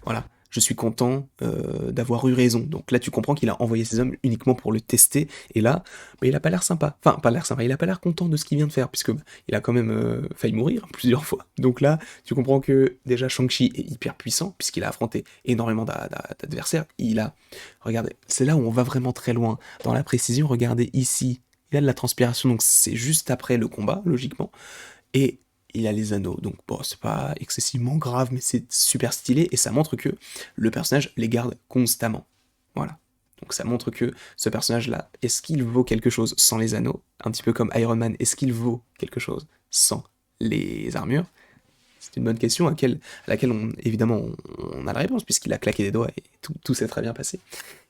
Voilà, je suis content d'avoir eu raison. Donc là, tu comprends qu'il a envoyé ses hommes uniquement pour le tester. Et là, bah, il a pas l'air sympa. Enfin, pas l'air sympa, il a pas l'air content de ce qu'il vient de faire, puisque bah, il a quand même failli mourir plusieurs fois. Donc là, tu comprends que déjà Shang-Chi est hyper puissant, puisqu'il a affronté énormément d'adversaires. Regardez, c'est là où on va vraiment très loin. Dans la précision, regardez ici, il a de la transpiration, donc c'est juste après le combat, logiquement. Et il a les anneaux, donc bon, c'est pas excessivement grave, mais c'est super stylé, et ça montre que le personnage les garde constamment. Voilà. Donc ça montre que ce personnage-là, est-ce qu'il vaut quelque chose sans les anneaux? Un petit peu comme Iron Man, est-ce qu'il vaut quelque chose sans les armures? C'est une bonne question à laquelle évidemment on a la réponse, puisqu'il a claqué des doigts et tout s'est très bien passé.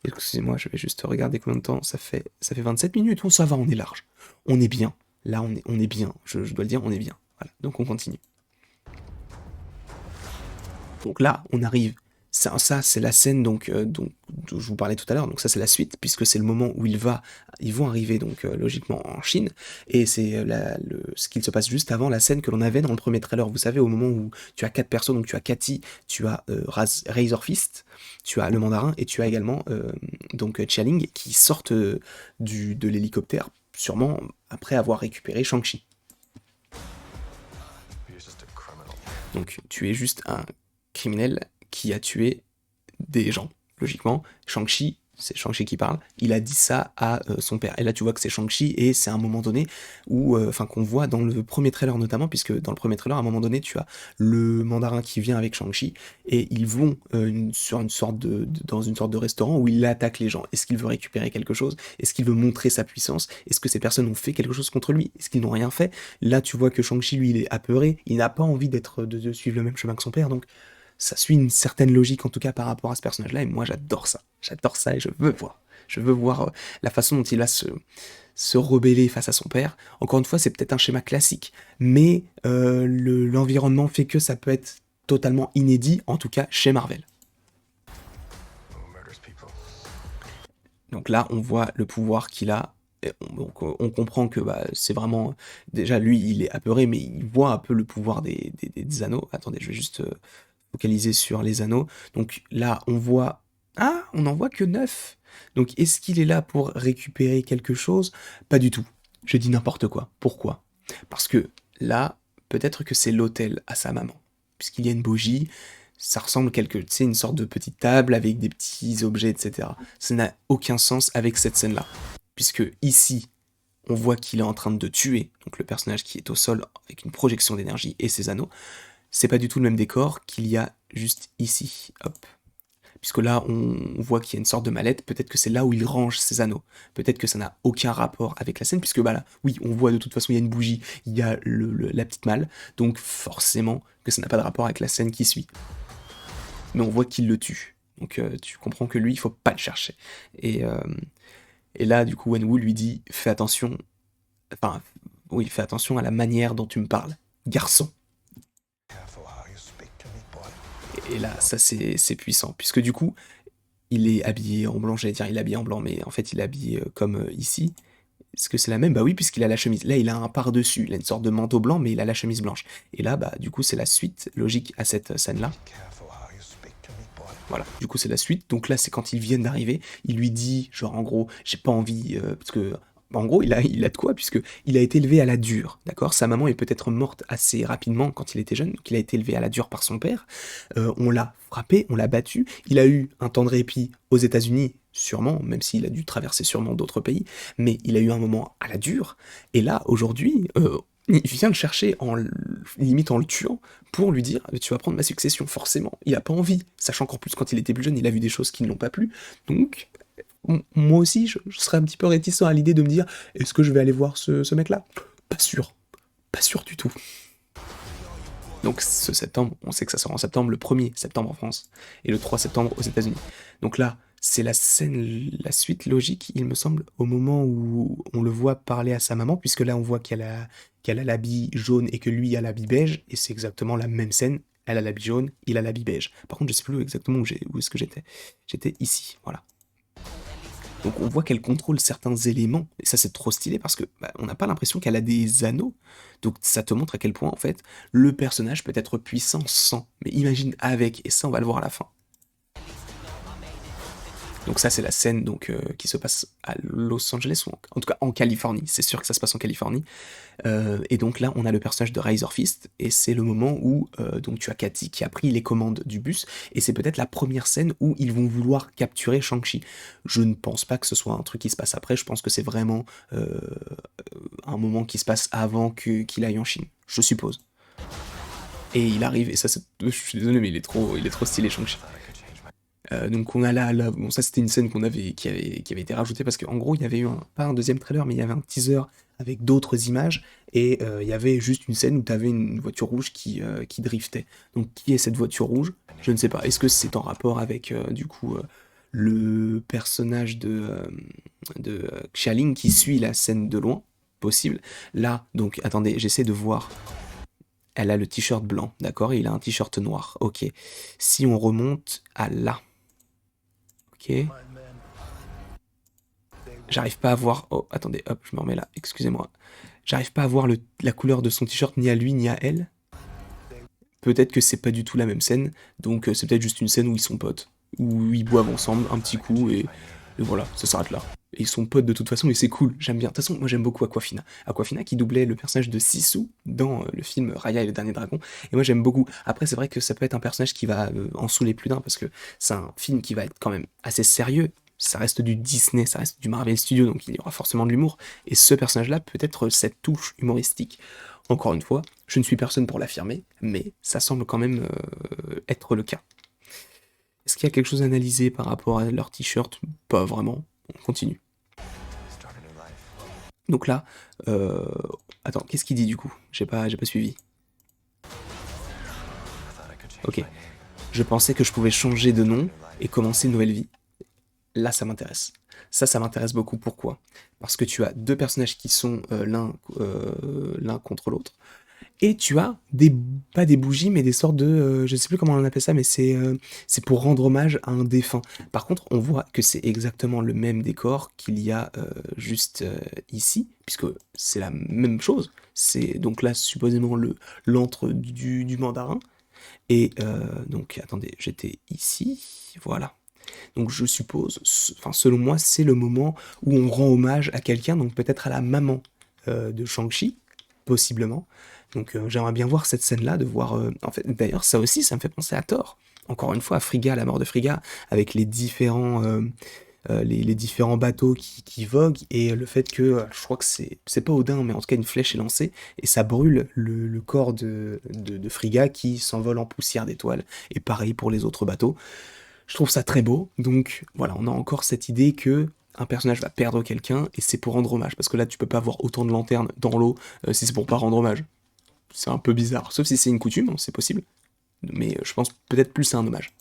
Excusez-moi, je vais juste regarder combien de temps, ça fait 27 minutes, bon ça va, on est large. On est bien. Là, on est bien, je dois le dire, on est bien. Voilà, donc on continue. Donc là, on arrive. Ça c'est la scène donc, dont je vous parlais tout à l'heure. Donc ça, c'est la suite, puisque c'est le moment où ils vont arriver donc logiquement en Chine. Et c'est ce qu'il se passe juste avant la scène que l'on avait dans le premier trailer. Vous savez, au moment où tu as quatre personnes, donc tu as Cathy, tu as Razor Fist, tu as le mandarin, et tu as également donc Chialing qui sortent de l'hélicoptère, sûrement après avoir récupéré Shang-Chi. Donc tu es juste un criminel qui a tué des gens, logiquement. Shang-Chi, c'est Shang-Chi qui parle, il a dit ça à son père. Et là tu vois que c'est Shang-Chi, et c'est un moment donné où, enfin qu'on voit dans le premier trailer notamment, puisque dans le premier trailer, à un moment donné, tu as le mandarin qui vient avec Shang-Chi, et ils vont dans une sorte de restaurant où il attaque les gens. Est-ce qu'il veut récupérer quelque chose? Est-ce qu'il veut montrer sa puissance? Est-ce que ces personnes ont fait quelque chose contre lui? Est-ce qu'ils n'ont rien fait? Là tu vois que Shang-Chi, lui, il est apeuré, il n'a pas envie de suivre le même chemin que son père, donc ça suit une certaine logique en tout cas par rapport à ce personnage-là, et moi j'adore ça. J'adore ça, et je veux voir. Je veux voir la façon dont il va se rebeller face à son père. Encore une fois, c'est peut-être un schéma classique, mais l'environnement fait que ça peut être totalement inédit, en tout cas chez Marvel. Donc là, on voit le pouvoir qu'il a. Et donc on comprend que bah, c'est vraiment... Déjà, lui, il est apeuré, mais il voit un peu le pouvoir des anneaux. Attendez, je vais juste focaliser sur les anneaux. Donc là, on voit... Ah, on n'en voit que 9. Donc est-ce qu'il est là pour récupérer quelque chose? Pas du tout. Je dis n'importe quoi. Pourquoi? Parce que là, peut-être que c'est l'hôtel à sa maman. Puisqu'il y a une bougie, Ça ressemble tu sais, une sorte de petite table avec des petits objets, etc. Ça n'a aucun sens avec cette scène-là. Puisque ici, on voit qu'il est en train de tuer, donc le personnage qui est au sol avec une projection d'énergie et ses anneaux. C'est pas du tout le même décor qu'il y a juste ici. Hop. Puisque là, on voit qu'il y a une sorte de mallette, peut-être que c'est là où il range ses anneaux. Peut-être que ça n'a aucun rapport avec la scène, puisque bah là, oui, on voit de toute façon, il y a une bougie, il y a la petite malle, donc forcément que ça n'a pas de rapport avec la scène qui suit. Mais on voit qu'il le tue. Donc tu comprends que lui, il faut pas le chercher. Et, euh, et là, du coup, Wenwu lui dit, fais attention, enfin, oui, fais attention à la manière dont tu me parles, garçon. Et là, ça c'est puissant, puisque du coup, il est habillé en blanc, j'allais dire il est habillé en blanc, mais en fait il est habillé comme ici. Est-ce que c'est la même? Bah oui, puisqu'il a la chemise. Là, il a un par-dessus, il a une sorte de manteau blanc, mais il a la chemise blanche. Et là, bah du coup, c'est la suite logique à cette scène-là. Voilà, du coup, c'est la suite. Donc là, c'est quand ils viennent d'arriver, il lui dit, genre en gros, j'ai pas envie, parce que en gros, il a de quoi, puisque il a été élevé à la dure, d'accord? Sa maman est peut-être morte assez rapidement quand il était jeune, donc il a été élevé à la dure par son père. On l'a frappé, on l'a battu. Il a eu un temps de répit aux États-Unis, sûrement, même s'il a dû traverser sûrement d'autres pays, mais il a eu un moment à la dure. Et là, aujourd'hui, il vient le chercher limite en le tuant pour lui dire tu vas prendre ma succession. Forcément, il a pas envie, sachant qu'en plus quand il était plus jeune, il a vu des choses qui ne l'ont pas plu. Donc moi aussi, je serais un petit peu réticent à l'idée de me dire est-ce que je vais aller voir ce mec-là? Pas sûr. Pas sûr du tout. Donc ce septembre, on sait que ça sort en septembre, le 1er septembre en France, et le 3 septembre aux États-Unis. Donc là, c'est la scène, la suite logique, il me semble, au moment où on le voit parler à sa maman, puisque là on voit qu'elle a l'habit jaune et que lui a l'habit beige, et c'est exactement la même scène. Elle a l'habit jaune, il a l'habit beige. Par contre, je sais plus exactement où est-ce que j'étais. J'étais ici, voilà. Donc on voit qu'elle contrôle certains éléments, et ça c'est trop stylé parce que bah, on n'a pas l'impression qu'elle a des anneaux. Donc ça te montre à quel point en fait le personnage peut être puissant sans, mais imagine avec, et ça on va le voir à la fin. Donc ça c'est la scène donc qui se passe à Los Angeles ou en tout cas en Californie. C'est sûr que ça se passe en Californie. Et donc là on a le personnage de Razor Fist et c'est le moment où donc tu as Cathy qui a pris les commandes du bus et c'est peut-être la première scène où ils vont vouloir capturer Shang-Chi. Je ne pense pas que ce soit un truc qui se passe après. Je pense que c'est vraiment un moment qui se passe avant qu'il aille en Chine. Je suppose. Et il arrive et ça c'est, je suis désolé mais il est trop stylé Shang-Chi. Donc on a là, bon ça c'était une scène qui avait été rajoutée parce qu'en gros il y avait eu pas un deuxième trailer mais il y avait un teaser avec d'autres images et il y avait juste une scène où tu avais une voiture rouge qui driftait. Donc qui est cette voiture rouge? Je ne sais pas. Est-ce que c'est en rapport avec du coup le personnage de Xialing qui suit la scène de loin? Possible. Là, donc attendez, j'essaie de voir. Elle a le t-shirt blanc, d'accord, et il a un t-shirt noir. Ok. Si on remonte à là. Ok. J'arrive pas à voir. Oh, attendez, hop, je me remets là. Excusez-moi. J'arrive pas à voir la couleur de son t-shirt ni à lui ni à elle. Peut-être que c'est pas du tout la même scène. Donc c'est peut-être juste une scène où ils sont potes. Où ils boivent ensemble un petit coup et voilà, ça s'arrête là. Et ils sont potes de toute façon et c'est cool. J'aime bien. De toute façon, moi j'aime beaucoup Aquafina. Aquafina qui doublait le personnage de Sisu dans le film Raya et le dernier dragon. Et moi j'aime beaucoup. Après, c'est vrai que ça peut être un personnage qui va en saouler plus d'un parce que c'est un film qui va être quand même assez sérieux. Ça reste du Disney, ça reste du Marvel Studios, donc il y aura forcément de l'humour. Et ce personnage-là peut être cette touche humoristique. Encore une fois, je ne suis personne pour l'affirmer, mais ça semble quand même être le cas. Est-ce qu'il y a quelque chose à analyser par rapport à leur t-shirt? Pas vraiment. On continue. Donc là, euh... attends, qu'est-ce qu'il dit du coup? J'ai pas suivi. Ok. Je pensais que je pouvais changer de nom et commencer une nouvelle vie. Là, ça m'intéresse. Ça m'intéresse beaucoup. Pourquoi? Parce que tu as deux personnages qui sont l'un contre l'autre. Et tu as pas des bougies, mais des sortes de, je sais plus comment on appelle ça, mais c'est pour rendre hommage à un défunt. Par contre, on voit que c'est exactement le même décor qu'il y a juste ici, puisque c'est la même chose. C'est donc là supposément l'antre du mandarin. Et donc attendez, j'étais ici, voilà. Donc je suppose, enfin selon moi, c'est le moment où on rend hommage à quelqu'un, donc peut-être à la maman de Shang-Chi, possiblement. Donc j'aimerais bien voir cette scène-là, de voir... En fait, d'ailleurs, ça aussi, ça me fait penser à Thor. Encore une fois, à Frigga, la mort de Frigga, avec les différents bateaux qui voguent, et le fait que, je crois que c'est pas Odin, mais en tout cas une flèche est lancée, et ça brûle le corps de Frigga qui s'envole en poussière d'étoiles, et pareil pour les autres bateaux. Je trouve ça très beau, donc voilà, on a encore cette idée que un personnage va perdre quelqu'un, et c'est pour rendre hommage, parce que là tu peux pas avoir autant de lanternes dans l'eau si c'est pour pas rendre hommage. C'est un peu bizarre, sauf si c'est une coutume, hein, c'est possible, mais je pense peut-être plus à un hommage.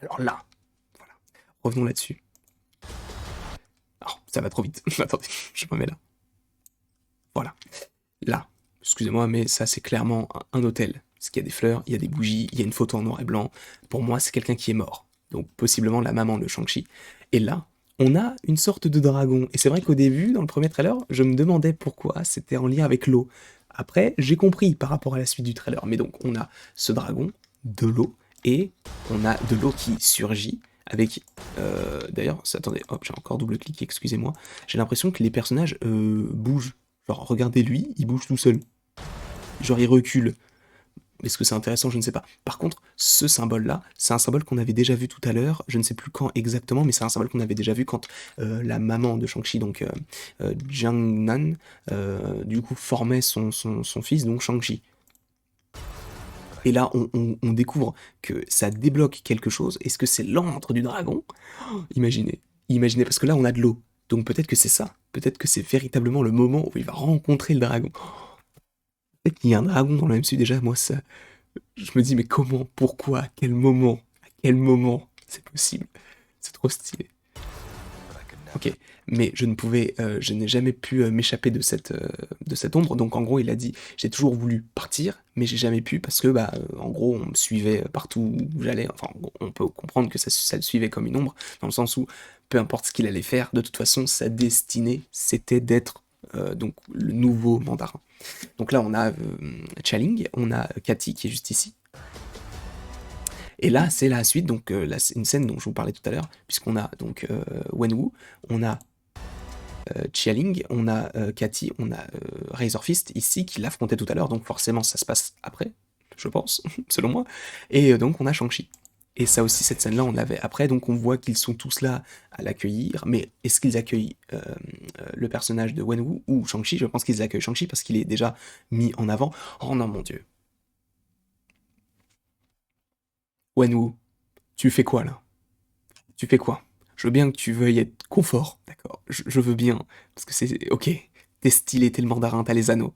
Alors là, voilà, revenons là-dessus. Alors, ça va trop vite. Attendez, je me mets là. Voilà. Là, excusez-moi, mais ça c'est clairement un hôtel. Parce qu'il y a des fleurs, il y a des bougies, il y a une photo en noir et blanc. Pour moi, c'est quelqu'un qui est mort. Donc possiblement la maman de Shang-Chi. Et là, on a une sorte de dragon. Et c'est vrai qu'au début, dans le premier trailer, je me demandais pourquoi c'était en lien avec l'eau. Après, j'ai compris par rapport à la suite du trailer. Mais donc, on a ce dragon, de l'eau, et on a de l'eau qui surgit avec... D'ailleurs, attendez, hop, j'ai encore double-cliqué, excusez-moi. J'ai l'impression que les personnages bougent. Genre, regardez lui, il bouge tout seul. Genre, il recule. Est-ce que c'est intéressant? Je ne sais pas. Par contre, ce symbole-là, c'est un symbole qu'on avait déjà vu tout à l'heure. Je ne sais plus quand exactement, mais c'est un symbole qu'on avait déjà vu quand la maman de Shang-Chi, donc Jiang-Nan, du coup, formait son fils, donc Shang-Chi. Et là, on découvre que ça débloque quelque chose. Est-ce que c'est l'antre du dragon? Imaginez. Imaginez, parce que là, on a de l'eau. Donc peut-être que c'est ça. Peut-être que c'est véritablement le moment où il va rencontrer le dragon. Peut-être qu'il y a un dragon dans le MCU déjà, moi, ça... Je me dis, mais comment? Pourquoi? À quel moment? À quel moment c'est possible? C'est trop stylé. Ok, mais je n'ai jamais pu m'échapper de cette ombre. Donc en gros, il a dit, j'ai toujours voulu partir, mais j'ai jamais pu parce que, bah, en gros, on me suivait partout où j'allais. Enfin, en gros, on peut comprendre que ça le suivait comme une ombre, dans le sens où, peu importe ce qu'il allait faire, de toute façon, sa destinée, c'était d'être donc le nouveau mandarin. Donc là, on a Chaling, on a Cathy qui est juste ici. Et là, c'est la suite, donc là, c'est une scène dont je vous parlais tout à l'heure, puisqu'on a donc Wenwu, on a Chialing, on a Cathy, on a Razor Fist ici qui l'affrontait tout à l'heure, donc forcément ça se passe après, je pense, selon moi. Et donc on a Shang-Chi. Et ça aussi, cette scène-là, on l'avait après, donc on voit qu'ils sont tous là à l'accueillir, mais est-ce qu'ils accueillent le personnage de Wenwu ou Shang-Chi? Je pense qu'ils accueillent Shang-Chi parce qu'il est déjà mis en avant. Oh non, mon dieu. Wenwu, tu fais quoi là? Tu fais quoi? Je veux bien que tu veuilles être confort, d'accord? Je veux bien, parce que c'est... Ok, t'es stylé, t'es le mandarin, t'as les anneaux.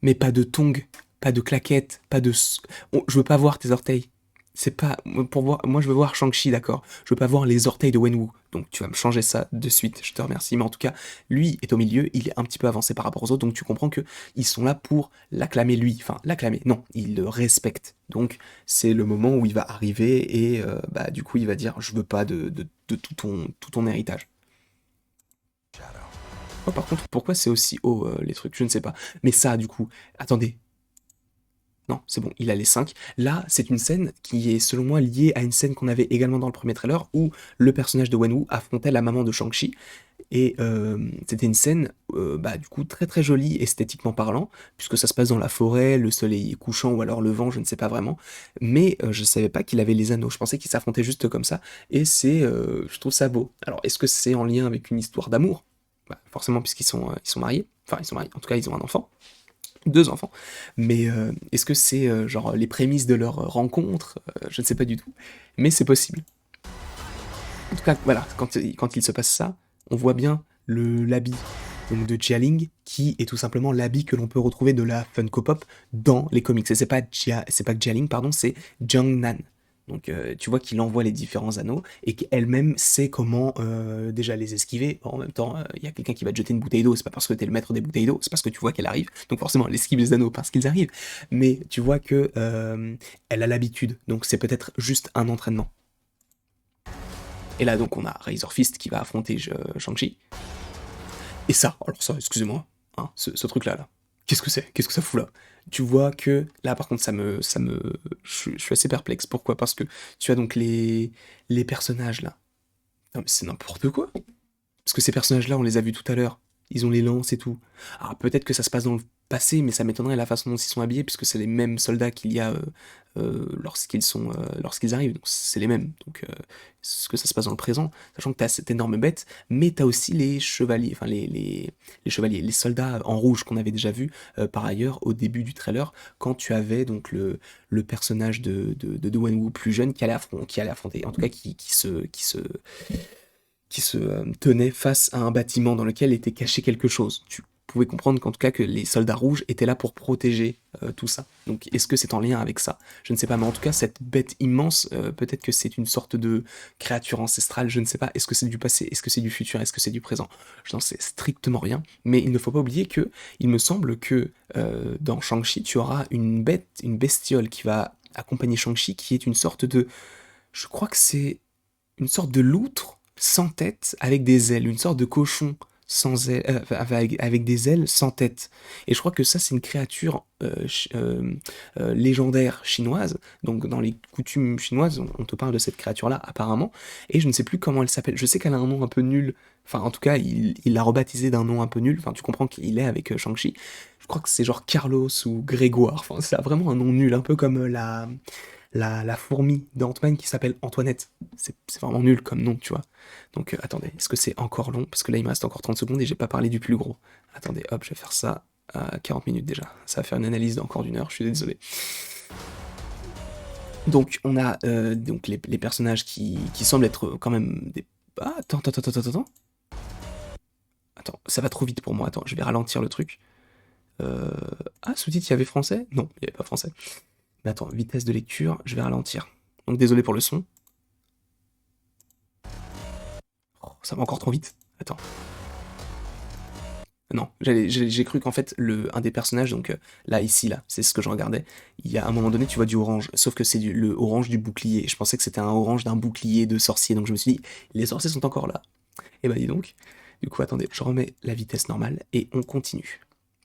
Mais pas de tongs, pas de claquettes, pas de... Je veux pas voir tes orteils. C'est pas... Pour voir... Moi, je veux voir Shang-Chi, d'accord? Je veux pas voir les orteils de Wenwu. Donc, tu vas me changer ça de suite, je te remercie. Mais en tout cas, lui est au milieu, il est un petit peu avancé par rapport aux autres, donc tu comprends que ils sont là pour l'acclamer lui. Enfin, l'acclamer, non, ils le respectent. Donc, c'est le moment où il va arriver et, bah, du coup, il va dire, je veux pas de tout ton héritage. Oh, par contre, pourquoi c'est aussi haut, les trucs? Je ne sais pas. Mais ça, du coup, attendez, non, c'est bon, il a les 5. Là, c'est une scène qui est, selon moi, liée à une scène qu'on avait également dans le premier trailer, où le personnage de Wenwu affrontait la maman de Shang-Chi. Et c'était une scène, bah, du coup, très très jolie, esthétiquement parlant, puisque ça se passe dans la forêt, le soleil est couchant ou alors levant, je ne sais pas vraiment. Mais je savais pas qu'il avait les anneaux, je pensais qu'il s'affrontait juste comme ça. Et je trouve ça beau. Alors, est-ce que c'est en lien avec une histoire d'amour? Bah, forcément, ils sont mariés. Enfin, ils sont mariés, en tout cas, ils ont un enfant. Deux enfants. Mais est-ce que c'est genre les prémices de leur rencontre? Je ne sais pas du tout. Mais c'est possible. En tout cas, voilà, quand il se passe ça, on voit bien l'habit donc de Jialing, qui est tout simplement l'habit que l'on peut retrouver de la Funko Pop dans les comics. Et c'est pas Jialing, pardon, c'est Jiangnan. Donc tu vois qu'il envoie les différents anneaux et qu'elle-même sait comment déjà les esquiver. Bon, en même temps, il y a quelqu'un qui va te jeter une bouteille d'eau, c'est pas parce que t'es le maître des bouteilles d'eau, c'est parce que tu vois qu'elle arrive. Donc forcément, elle esquive les anneaux parce qu'ils arrivent. Mais tu vois que elle a l'habitude, donc c'est peut-être juste un entraînement. Et là donc on a Razor Fist qui va affronter Shang-Chi. Et ça, alors ça, excusez-moi, hein, ce truc-là, là. Qu'est-ce que c'est? Qu'est-ce que ça fout là? Tu vois que là, par contre, je suis assez perplexe. Pourquoi? Parce que tu as donc les personnages là. Non, mais c'est n'importe quoi. Parce que ces personnages-là, on les a vus tout à l'heure. Ils ont les lances et tout. Alors peut-être que ça se passe dans le passé, mais ça m'étonnerait la façon dont ils sont habillés, puisque c'est les mêmes soldats qu'il y a lorsqu'ils arrivent. Donc c'est les mêmes. Donc est-ce que ça se passe dans le présent, sachant que t'as cette énorme bête, mais t'as aussi les chevaliers, enfin les chevaliers, les soldats en rouge qu'on avait déjà vu par ailleurs au début du trailer, quand tu avais donc le personnage de Wenwu plus jeune qui allait affronter, en tout cas qui se tenait face à un bâtiment dans lequel était caché quelque chose. Tu pouvais comprendre qu'en tout cas que les soldats rouges étaient là pour protéger tout ça. Donc est-ce que c'est en lien avec ça? Je ne sais pas, mais en tout cas cette bête immense, peut-être que c'est une sorte de créature ancestrale, je ne sais pas. Est-ce que c'est du passé? Est-ce que c'est du futur? Est-ce que c'est du présent? Je n'en sais strictement rien. Mais il ne faut pas oublier que il me semble que dans Shang-Chi, tu auras une bête, une bestiole qui va accompagner Shang-Chi, qui est une sorte de... Je crois que c'est une sorte de loutre sans tête avec des ailes, une sorte de cochon sans ailes, avec des ailes sans tête. Et je crois que ça, c'est une créature légendaire chinoise. Donc, dans les coutumes chinoises, on te parle de cette créature-là, apparemment. Et je ne sais plus comment elle s'appelle. Je sais qu'elle a un nom un peu nul. Enfin, en tout cas, il l'a rebaptisé d'un nom un peu nul. Enfin, tu comprends qu'il est avec Shang-Chi. Je crois que c'est genre Carlos ou Grégoire. Enfin, c'est vraiment un nom nul, un peu comme la fourmi d'Ant-Man qui s'appelle Antoinette. C'est vraiment nul comme nom, tu vois. Donc attendez, est-ce que c'est encore long? Parce que là il me reste encore 30 secondes et j'ai pas parlé du plus gros. Attendez, hop, je vais faire ça à 40 minutes déjà. Ça va faire une analyse d'encore d'une heure, je suis désolé. Donc on a donc les personnages qui semblent être quand même des... Ah, attends. Attends, ça va trop vite pour moi, attends, je vais ralentir le truc. Ah, sous-titres, il y avait français? Non, il n'y avait pas français. Mais attends, vitesse de lecture, je vais ralentir. Donc désolé pour le son. Oh, ça va encore trop vite. Attends. Non, j'ai cru qu'en fait, un des personnages, donc là, ici, là, c'est ce que je regardais, il y a un moment donné, tu vois du orange, sauf que c'est le orange du bouclier. Je pensais que c'était un orange d'un bouclier de sorcier, donc je me suis dit, les sorciers sont encore là. Et bah dis donc. Du coup, attendez, je remets la vitesse normale et on continue.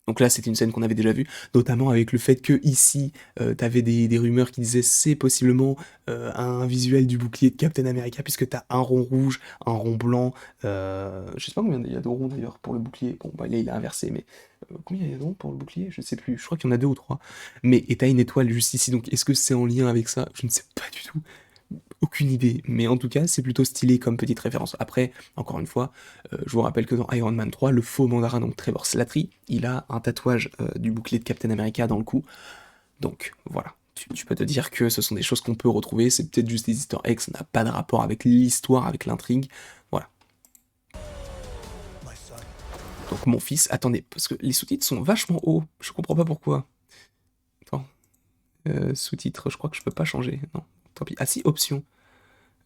Donc là, c'était une scène qu'on avait déjà vue, notamment avec le fait que ici, t'avais des rumeurs qui disaient c'est possiblement un visuel du bouclier de Captain America, puisque t'as un rond rouge, un rond blanc, je sais pas combien il y a de ronds d'ailleurs pour le bouclier. Bon, bah là, il a inversé, mais combien il y a de ronds pour le bouclier? Je sais plus, je crois qu'il y en a deux ou trois. Mais, et t'as une étoile juste ici, donc est-ce que c'est en lien avec ça? Je ne sais pas du tout. Aucune idée, mais en tout cas, c'est plutôt stylé comme petite référence. Après, encore une fois, je vous rappelle que dans Iron Man 3, le faux mandarin, donc Trevor Slattery, il a un tatouage du bouclier de Captain America dans le cou. Donc voilà, tu peux te dire que ce sont des choses qu'on peut retrouver, c'est peut-être juste des easter eggs, ça n'a pas de rapport avec l'histoire, avec l'intrigue. Voilà. Donc mon fils, attendez, parce que les sous-titres sont vachement hauts, je comprends pas pourquoi. Attends, sous-titres, je crois que je peux pas changer, non, tant pis. Ah si, option.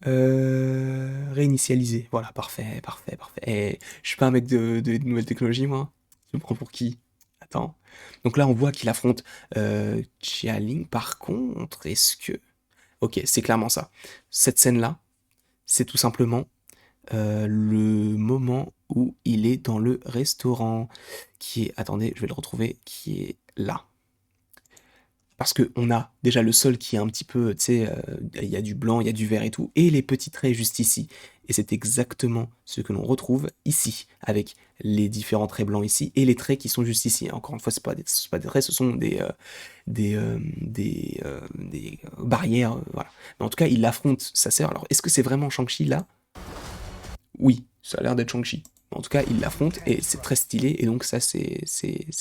Réinitialiser. Voilà, parfait. Et je suis pas un mec de nouvelles technologies, moi. Je me prends pour qui? Attends. Donc là, on voit qu'il affronte Chialing. Par contre, est-ce que... Ok, c'est clairement ça. Cette scène-là, c'est tout simplement le moment où il est dans le restaurant, qui est... Attendez, je vais le retrouver, qui est là. Parce qu'on a déjà le sol qui est un petit peu, tu sais, il y a du blanc, il y a du vert et tout, et les petits traits juste ici. Et c'est exactement ce que l'on retrouve ici, avec les différents traits blancs ici, et les traits qui sont juste ici. Encore une fois, c'est pas des traits, ce sont des barrières, voilà. Mais en tout cas, il affronte sa sœur. Alors, est-ce que c'est vraiment Shang-Chi là? Oui, ça a l'air d'être Shang-Chi. En tout cas, il l'affronte et c'est très stylé. Et donc ça, c'est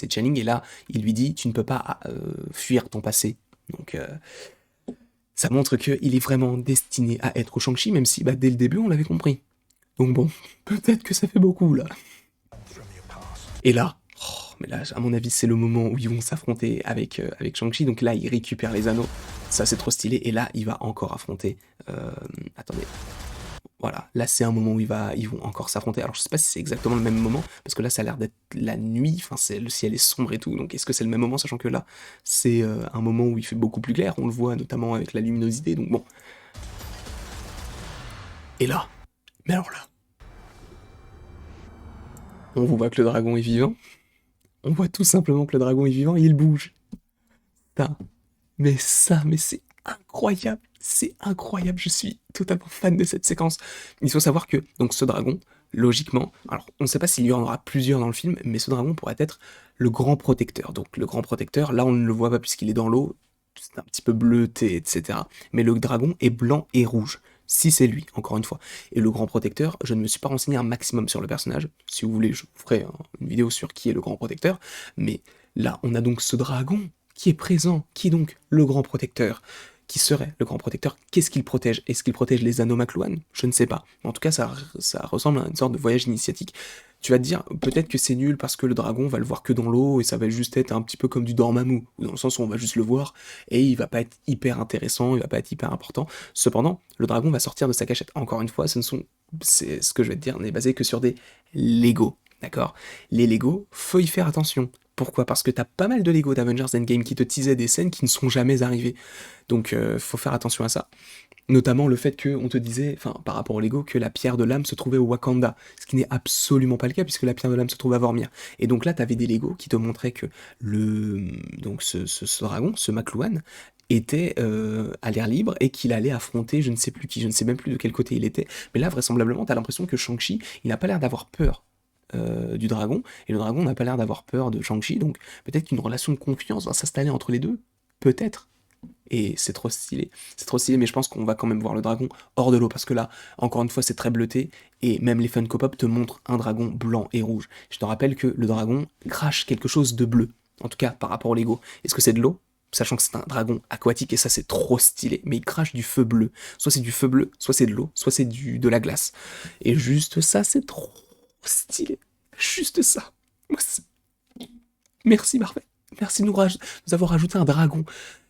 Channing. Et là, il lui dit, tu ne peux pas fuir ton passé. Donc ça montre qu'il est vraiment destiné à être au Shang-Chi, même si bah, dès le début, on l'avait compris. Donc bon, peut-être que ça fait beaucoup là. Et là, oh, mais là, à mon avis, c'est le moment où ils vont s'affronter avec Shang-Chi. Donc là, il récupère les anneaux. Ça, c'est trop stylé. Et là, il va encore affronter... attendez, voilà, là c'est un moment où ils vont encore s'affronter. Alors je sais pas si c'est exactement le même moment, parce que là ça a l'air d'être la nuit, enfin le ciel est sombre et tout, donc est-ce que c'est le même moment, sachant que là c'est un moment où il fait beaucoup plus clair, on le voit notamment avec la luminosité, donc bon. Et là, mais alors là, on voit que le dragon est vivant, on voit tout simplement que le dragon est vivant et il bouge. Putain, mais c'est incroyable, je suis totalement fan de cette séquence. Il faut savoir que donc ce dragon, logiquement, alors on ne sait pas s'il y en aura plusieurs dans le film, mais ce dragon pourrait être le grand protecteur. Donc le grand protecteur, là on ne le voit pas puisqu'il est dans l'eau, c'est un petit peu bleuté, etc. Mais le dragon est blanc et rouge. Si c'est lui, encore une fois. Et le grand protecteur, je ne me suis pas renseigné un maximum sur le personnage. Si vous voulez, je vous ferai une vidéo sur qui est le grand protecteur. Mais là, on a donc ce dragon qui est présent, qui est donc le grand protecteur. Qui serait le grand protecteur? Qu'est-ce qu'il protège? Est-ce qu'il protège les anneaux McLuhan? Je ne sais pas. En tout cas, ça ressemble à une sorte de voyage initiatique. Tu vas te dire, peut-être que c'est nul parce que le dragon va le voir que dans l'eau et ça va juste être un petit peu comme du Dormammu, ou dans le sens où on va juste le voir et il va pas être hyper intéressant, il va pas être hyper important. Cependant, le dragon va sortir de sa cachette. Encore une fois, c'est ce que je vais te dire, n'est basé que sur des Lego, d'accord? Les Lego, faut y faire attention. Pourquoi? Parce que t'as pas mal de Lego d'Avengers Endgame qui te teasaient des scènes qui ne sont jamais arrivées. Donc faut faire attention à ça. Notamment le fait qu'on te disait, enfin par rapport au Lego, que la pierre de l'âme se trouvait au Wakanda, ce qui n'est absolument pas le cas puisque la pierre de l'âme se trouve à Vormir. Et donc là, t'avais des Lego qui te montraient que ce dragon, ce McLuhan, était à l'air libre et qu'il allait affronter je ne sais plus qui, je ne sais même plus de quel côté il était. Mais là, vraisemblablement, t'as l'impression que Shang-Chi, il n'a pas l'air d'avoir peur du dragon, et le dragon n'a pas l'air d'avoir peur de Shang-Chi, donc peut-être qu'une relation de confiance va s'installer entre les deux, peut-être. Et c'est trop stylé. C'est trop stylé, mais je pense qu'on va quand même voir le dragon hors de l'eau, parce que là, encore une fois, c'est très bleuté, et même les Funko Pop te montrent un dragon blanc et rouge. Je te rappelle que le dragon crache quelque chose de bleu, en tout cas par rapport au Lego. Est-ce que c'est de l'eau? Sachant que c'est un dragon aquatique, et ça c'est trop stylé, mais il crache du feu bleu. Soit c'est du feu bleu, soit c'est de l'eau, soit c'est de la glace. Et juste ça, c'est trop stylé. Juste ça. Merci Marvel. Merci de nous avoir rajouté un dragon.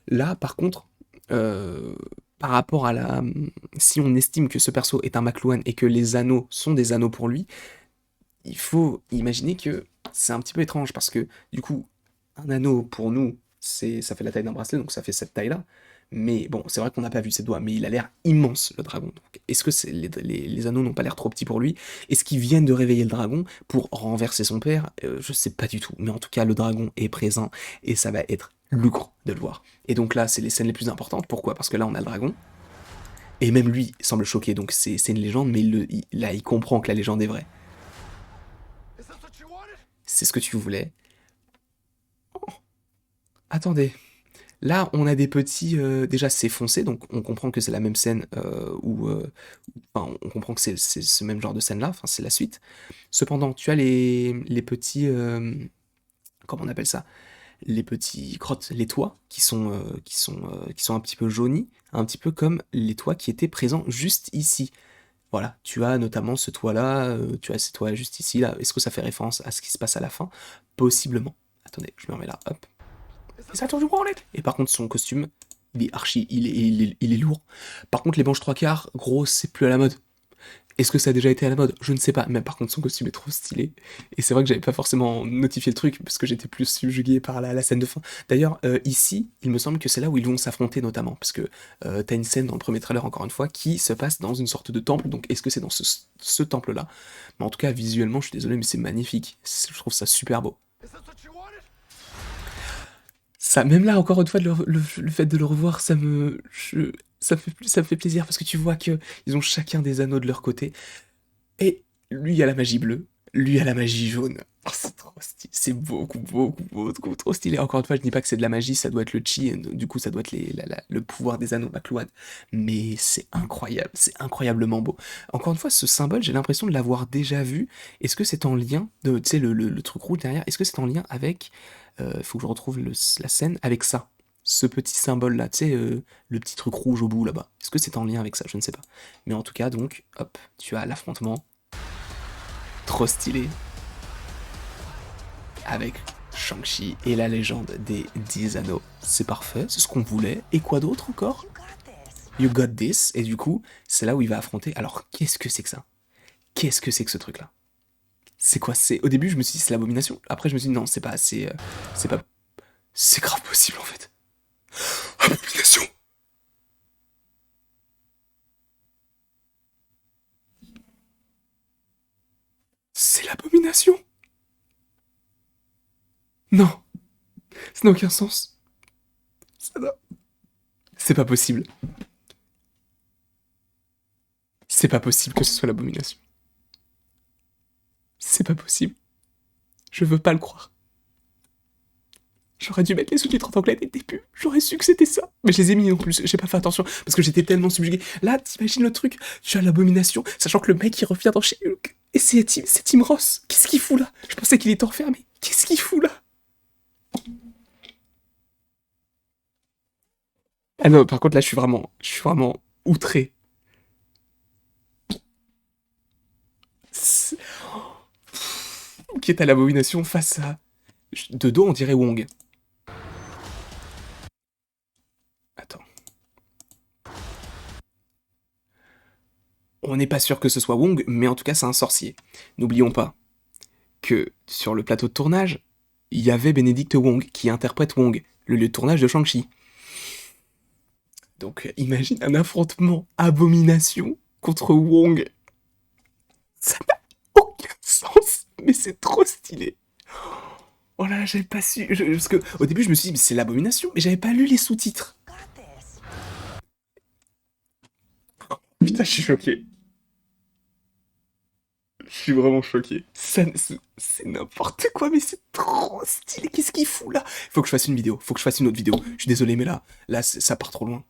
Là, par contre, euh, par rapport à la... Si on estime que ce perso est un McLuhan et que les anneaux sont des anneaux pour lui, il faut imaginer que c'est un petit peu étrange parce que, du coup, un anneau pour nous, ça fait la taille d'un bracelet, donc ça fait cette taille-là. Mais bon, c'est vrai qu'on n'a pas vu ses doigts, mais il a l'air immense, le dragon. Donc, est-ce que les anneaux n'ont pas l'air trop petits pour lui? Est-ce qu'ils viennent de réveiller le dragon pour renverser son père? Je sais pas du tout. Mais en tout cas, le dragon est présent et ça va être lucre de le voir. Et donc là, c'est les scènes les plus importantes. Pourquoi? Parce que là, on a le dragon. Et même lui semble choqué, donc c'est une légende, mais là, il comprend que la légende est vraie. C'est ce que tu voulais. Attendez. Là, on a des petits. Déjà, c'est foncé, donc on comprend que c'est la même scène Enfin, on comprend que c'est ce même genre de scène-là, enfin, c'est la suite. Cependant, tu as les petits. Comment on appelle ça? Les petits crottes, les toits, qui sont un petit peu jaunis, un petit peu comme les toits qui étaient présents juste ici. Voilà, tu as notamment ce toit-là, tu as ces toits juste ici, là. Est-ce que ça fait référence à ce qui se passe à la fin? Possiblement. Attendez, je me remets là, hop. Et ça tourne du branlet. Et par contre, son costume, il est lourd. Par contre, les manches trois quarts, gros, c'est plus à la mode. Est-ce que ça a déjà été à la mode? Je ne sais pas, mais par contre son costume est trop stylé. Et c'est vrai que j'avais pas forcément notifié le truc, parce que j'étais plus subjugué par la scène de fin. D'ailleurs, ici, il me semble que c'est là où ils vont s'affronter notamment, parce que t'as une scène dans le premier trailer, encore une fois, qui se passe dans une sorte de temple, donc est-ce que c'est dans ce temple-là? Mais en tout cas, visuellement, je suis désolé, mais c'est magnifique. Je trouve ça super beau. Ça, même là, encore une fois, le fait de le revoir, ça me fait plaisir, parce que tu vois que ils ont chacun des anneaux de leur côté. Et lui a la magie bleue, lui a la magie jaune. Oh, c'est trop stylé, c'est beaucoup trop stylé. Encore une fois, je dis pas que c'est de la magie, ça doit être le chi, du coup ça doit être le pouvoir des anneaux McLuhan. Mais c'est incroyablement beau. Encore une fois, ce symbole, j'ai l'impression de l'avoir déjà vu. Est-ce que c'est en lien, tu sais, le truc rouge derrière, est-ce que c'est en lien avec, il faut que je retrouve la scène, avec ça? Ce petit symbole là, tu sais, le petit truc rouge au bout là-bas. Est-ce que c'est en lien avec ça? Je ne sais pas. Mais en tout cas, donc, hop, tu as l'affrontement trop stylé avec Shang-Chi et la légende des 10 anneaux. C'est parfait, c'est ce qu'on voulait. Et quoi d'autre encore? You got this. Et du coup, c'est là où il va affronter. Alors, qu'est-ce que c'est que ça? Qu'est-ce que c'est que ce truc-là? C'est quoi? C'est Au début, je me suis dit c'est l'abomination. Après, je me suis dit non, c'est pas assez. C'est pas. C'est grave possible en fait. Abomination. C'est l'abomination. Non, ça n'a aucun sens. Ça n'a- C'est pas possible. C'est pas possible que ce soit l'abomination. C'est pas possible. Je veux pas le croire. J'aurais dû mettre les sous-titres en anglais dès le début. J'aurais su que c'était ça. Mais je les ai mis en plus. J'ai pas fait attention parce que j'étais tellement subjugué. Là, t'imagines le truc. Tu as l'abomination, sachant que le mec il revient dans She-Hulk. Et c'est Tim Ross. Qu'est-ce qu'il fout là? Je pensais qu'il était enfermé. Qu'est-ce qu'il fout là? Ah non, par contre là, je suis vraiment outré. C'est- Qui est à l'abomination face à. De dos, on dirait Wong. Attends. On n'est pas sûr que ce soit Wong, mais en tout cas, c'est un sorcier. N'oublions pas que sur le plateau de tournage, il y avait Benedict Wong qui interprète Wong, le lieu de tournage de Shang-Chi. Donc imagine un affrontement abomination contre Wong. Ça n'a aucun sens, mais c'est trop stylé. Oh là là, j'avais pas su. Parce que au début, je me suis dit, mais c'est l'abomination, mais j'avais pas lu les sous-titres. Putain, je suis choqué. Je suis vraiment choqué. C'est n'importe quoi, mais c'est trop stylé. Qu'est-ce qu'il fout là? Faut que je fasse une vidéo. Faut que je fasse une autre vidéo. Je suis désolé, mais là, ça part trop loin.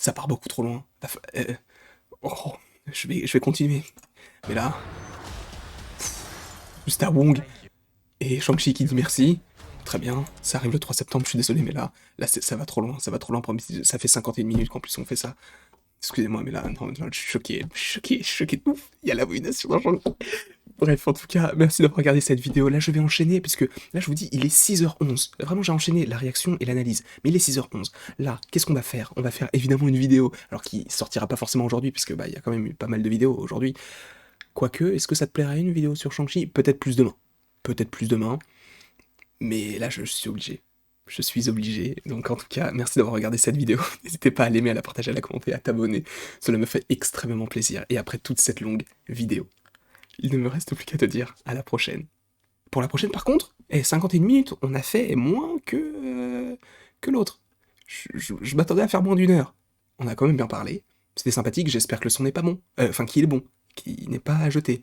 Ça part beaucoup trop loin. Oh, je vais continuer. Mais là, juste à Wong et Shang-Chi qui dit merci. Très bien, ça arrive le 3 septembre, je suis désolé, mais là ça va trop loin, ça va trop loin. Ça fait 51 minutes qu'en plus on fait ça. Excusez-moi, mais là, non, je suis choqué, je suis choqué de ouf. Il y a l'abomination dans Shang-Chi. Bref, en tout cas, merci d'avoir regardé cette vidéo. Là, je vais enchaîner, puisque là, je vous dis, il est 6h11. Vraiment, j'ai enchaîné la réaction et l'analyse. Mais il est 6h11. Là, qu'est-ce qu'on va faire? On va faire évidemment une vidéo, alors qui sortira pas forcément aujourd'hui, puisque bah, il y a quand même eu pas mal de vidéos aujourd'hui. Quoique, est-ce que ça te plairait une vidéo sur Shang-Chi? Peut-être plus demain. Peut-être plus demain. Mais là, je suis obligé. Je suis obligé. Donc en tout cas, merci d'avoir regardé cette vidéo. N'hésitez pas à l'aimer, à la partager, à la commenter, à t'abonner. Cela me fait extrêmement plaisir. Et après toute cette longue vidéo, il ne me reste plus qu'à te dire à la prochaine. Pour la prochaine, par contre, 51 minutes, on a fait moins que l'autre. Je m'attendais à faire moins d'une heure. On a quand même bien parlé. C'était sympathique, j'espère que le son n'est pas bon. Enfin, qu'il est bon, qu'il n'est pas à jeter.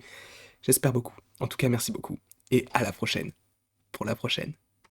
J'espère beaucoup. En tout cas, merci beaucoup. Et à la prochaine. Pour la prochaine.